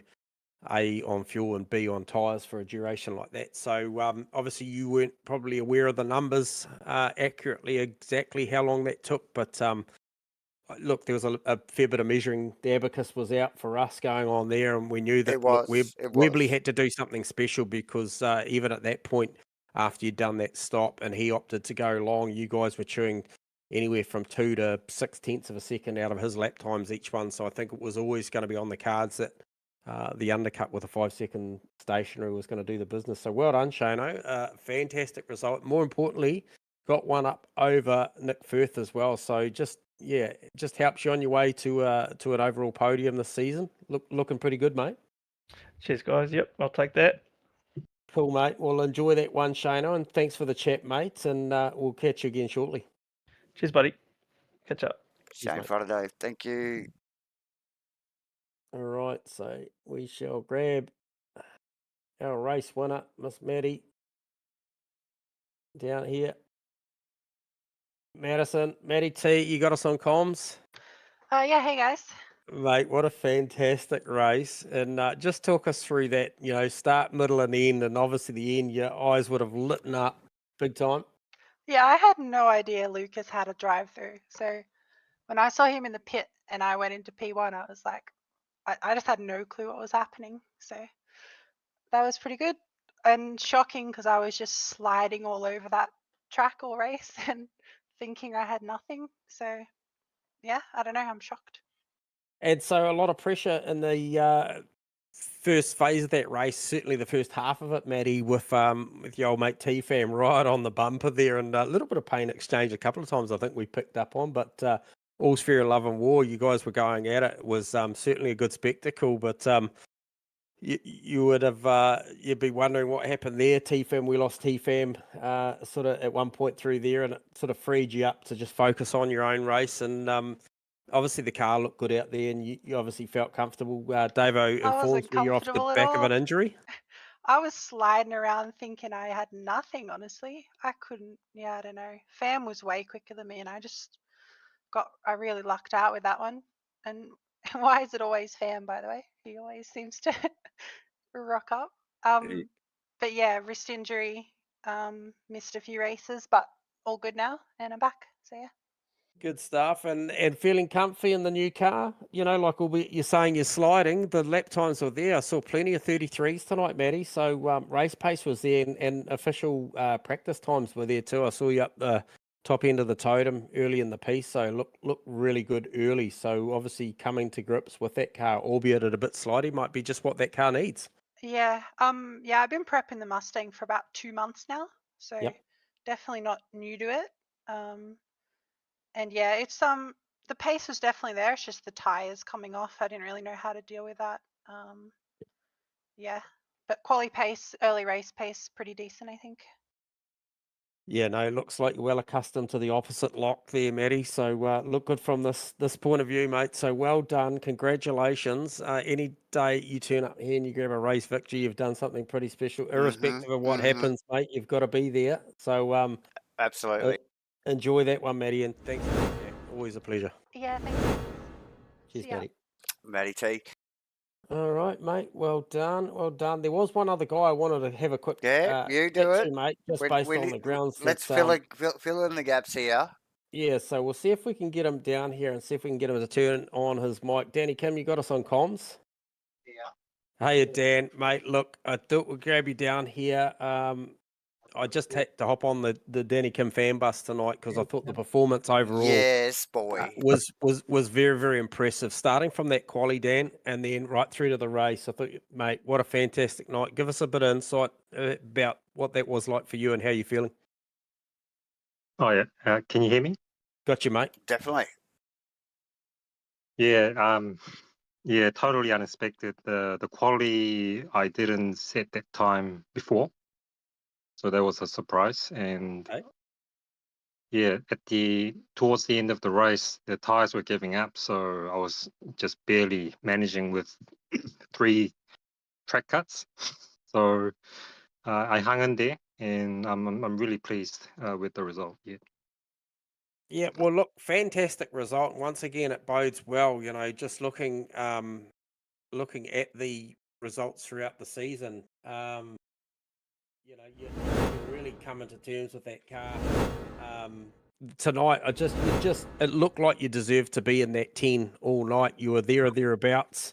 [SPEAKER 2] A on fuel and B on tyres for a duration like that. So obviously you weren't probably aware of the numbers accurately exactly how long that took, but look, there was a fair bit of measuring. The abacus was out for us going on there, and we knew that Webley had to do something special because even at that point, after you'd done that stop and he opted to go long, you guys were chewing anywhere from 2 to 6/10 of a second out of his lap times each one. So I think it was always going to be on the cards that the undercut with a 5-second stationary was going to do the business. So well done, Shano. Fantastic result. More importantly, got one up over Nick Firth as well. So just helps you on your way to an overall podium this season. Looking pretty good, mate.
[SPEAKER 4] Cheers, guys. Yep, I'll take that.
[SPEAKER 2] Cool, mate. Well, enjoy that one, Shano, and thanks for the chat, mate. And we'll catch you again shortly.
[SPEAKER 4] Cheers, buddy. Catch up.
[SPEAKER 1] Shane Friday. Thank you.
[SPEAKER 2] All right, so we shall grab our race winner, Miss Maddie, down here. Maddie T, you got us on comms?
[SPEAKER 5] Yeah, hey guys.
[SPEAKER 2] Mate, what a fantastic race. And just talk us through that, you know, start, middle, and end. And obviously the end, your eyes would have lit up big time.
[SPEAKER 5] Yeah, I had no idea Lucas had a drive through. So when I saw him in the pit and I went into P1, I was like, I just had no clue what was happening. So that was pretty good and shocking because I was just sliding all over that track all race and thinking I had nothing. So yeah, I don't know. I'm shocked.
[SPEAKER 2] And so a lot of pressure in the first phase of that race, certainly the first half of it, Maddie, with your old mate T-Fam right on the bumper there, and a little bit of paint exchange a couple of times I think we picked up on, but all's fair in love and war. You guys were going at it. It was certainly a good spectacle, but you would have you'd be wondering what happened there. T-Fam, we lost T-Fam sort of at one point through there, and it sort of freed you up to just focus on your own race. And obviously the car looked good out there, and you obviously felt comfortable. Davo informs me you're off the back of an injury.
[SPEAKER 5] I was sliding around thinking I had nothing, honestly. I couldn't, I don't know. Fam was way quicker than me, and I really lucked out with that one. And why is it always Fam, by the way? He always seems to rock up. But yeah, wrist injury, missed a few races, but all good now, and I'm back. So yeah.
[SPEAKER 2] Good stuff, and feeling comfy in the new car. You know, like you're saying you're sliding. The lap times were there. I saw plenty of 33s tonight, Maddie. So race pace was there, and official practice times were there too. I saw you up the top end of the totem early in the piece. So look really good early. So obviously coming to grips with that car, albeit at a bit slidey, might be just what that car needs.
[SPEAKER 5] Yeah. I've been prepping the Mustang for about 2 months now, so definitely not new to it. And yeah, it's the pace was definitely there. It's just the tires coming off. I didn't really know how to deal with that. Yeah, but quali pace, early race pace, pretty decent, I think.
[SPEAKER 2] Yeah, no, looks like you're well accustomed to the opposite lock there, Maddie. So look good from this point of view, mate. So well done, congratulations. Any day you turn up here and you grab a race victory, you've done something pretty special. Irrespective of what happens, mate, you've got to be there. So
[SPEAKER 1] absolutely.
[SPEAKER 2] Enjoy that one, Maddie, and thanks for that. Always a pleasure.
[SPEAKER 5] Yeah, thanks.
[SPEAKER 2] Cheers,
[SPEAKER 5] See ya.
[SPEAKER 2] Matty.
[SPEAKER 1] Matty T.
[SPEAKER 2] All right, mate. Well done. Well done. There was one other guy I wanted to have a quick
[SPEAKER 1] Yeah, you
[SPEAKER 2] chat
[SPEAKER 1] do
[SPEAKER 2] to,
[SPEAKER 1] it.
[SPEAKER 2] mate, just based on the grounds.
[SPEAKER 1] Let's
[SPEAKER 2] that,
[SPEAKER 1] fill in the gaps here.
[SPEAKER 2] Yeah, so we'll see if we can get him down here and see if we can get him to turn on his mic. Danny Kim, you got us on comms?
[SPEAKER 1] Yeah.
[SPEAKER 2] Hey, Dan, mate. Look, I thought we'd grab you down here. I just had to hop on the Danny Kim fan bus tonight because I thought the performance overall
[SPEAKER 1] Yes, boy.
[SPEAKER 2] was very, very impressive. Starting from that quali, Dan, and then right through to the race. I thought, mate, what a fantastic night. Give us a bit of insight about what that was like for you and how you're feeling.
[SPEAKER 6] Oh yeah, can you hear me?
[SPEAKER 2] Got you, mate.
[SPEAKER 1] Definitely.
[SPEAKER 6] Yeah, yeah, totally unexpected. The quality I didn't set that time before, so that was a surprise. And
[SPEAKER 2] Okay.
[SPEAKER 6] yeah, towards the end of the race, the tires were giving up, so I was just barely managing with 3 track cuts. So I hung in there, and I'm really pleased with the result. Yeah.
[SPEAKER 2] Yeah, well, look, fantastic result. Once again, it bodes well. Just looking at the results throughout the season. You're really coming to terms with that car. Tonight, it looked like you deserved to be in that 10 all night. You were there or thereabouts,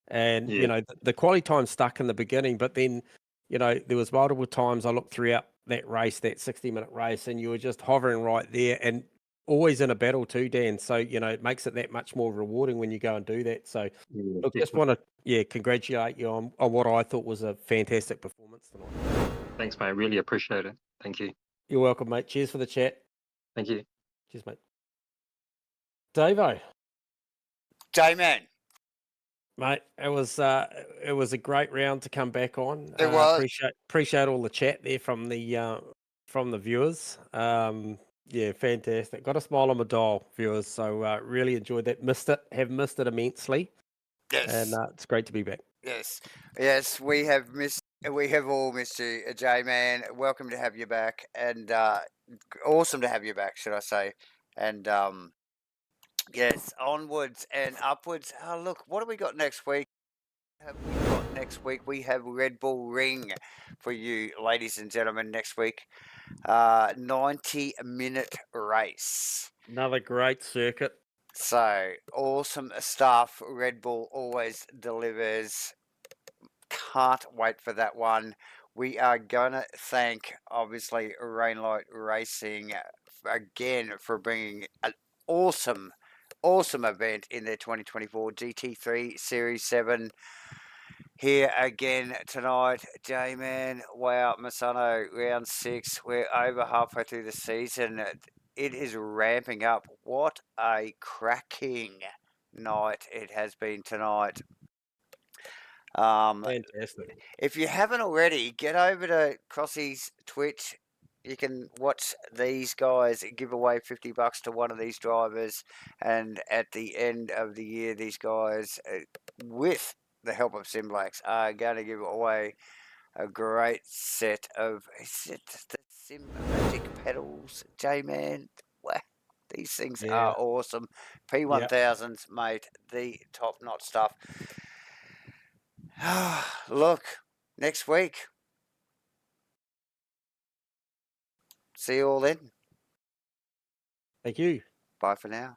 [SPEAKER 2] and
[SPEAKER 6] Yeah.
[SPEAKER 2] the quality time stuck in the beginning, but then there was multiple times I looked throughout that race, that 60-minute race, and you were just hovering right there, and always in a battle too, Dan. So it makes it that much more rewarding when you go and do that. So
[SPEAKER 6] Yeah,
[SPEAKER 2] look, just
[SPEAKER 6] definitely.
[SPEAKER 2] want to congratulate you on what I thought was a fantastic performance tonight.
[SPEAKER 6] Thanks, mate. Really appreciate it. Thank you.
[SPEAKER 2] You're welcome, mate. Cheers for the chat.
[SPEAKER 6] Thank you.
[SPEAKER 2] Cheers, mate. Davo,
[SPEAKER 1] J-Man.
[SPEAKER 2] mate, it was a great round to come back on.
[SPEAKER 1] It was.
[SPEAKER 2] Appreciate all the chat there from the viewers. Yeah, fantastic. Got a smile on my dial, viewers. So really enjoyed that. Have missed it immensely.
[SPEAKER 1] Yes.
[SPEAKER 2] And it's great to be back.
[SPEAKER 1] Yes, we have all missed you, J-Man. Welcome to have you back, and awesome to have you back, should I say? And yes, onwards and upwards. Oh, look, what have we got next week? We have Red Bull Ring for you, ladies and gentlemen. Next week, 90-minute race.
[SPEAKER 2] Another great circuit.
[SPEAKER 1] So awesome stuff. Red Bull always delivers. Can't wait for that one. We are going to thank, obviously, Rainlight Racing again for bringing an awesome event in their 2024 GT3 Series 7 here again tonight. J-Man, wow, Misano, round 6. We're over halfway through the season. It is ramping up. What a cracking night it has been tonight.
[SPEAKER 2] Fantastic.
[SPEAKER 1] If you haven't already, get over to Crossy's Twitch. You can watch these guys give away $50 to one of these drivers, and at the end of the year, these guys, with the help of SIMBLACKS, are going to give away a great set of the Sim-Magic pedals, J-Man. Wow, these things are awesome. P1000s, mate, the top-notch stuff. Look, next week. See you all then.
[SPEAKER 2] Thank you.
[SPEAKER 1] Bye for now.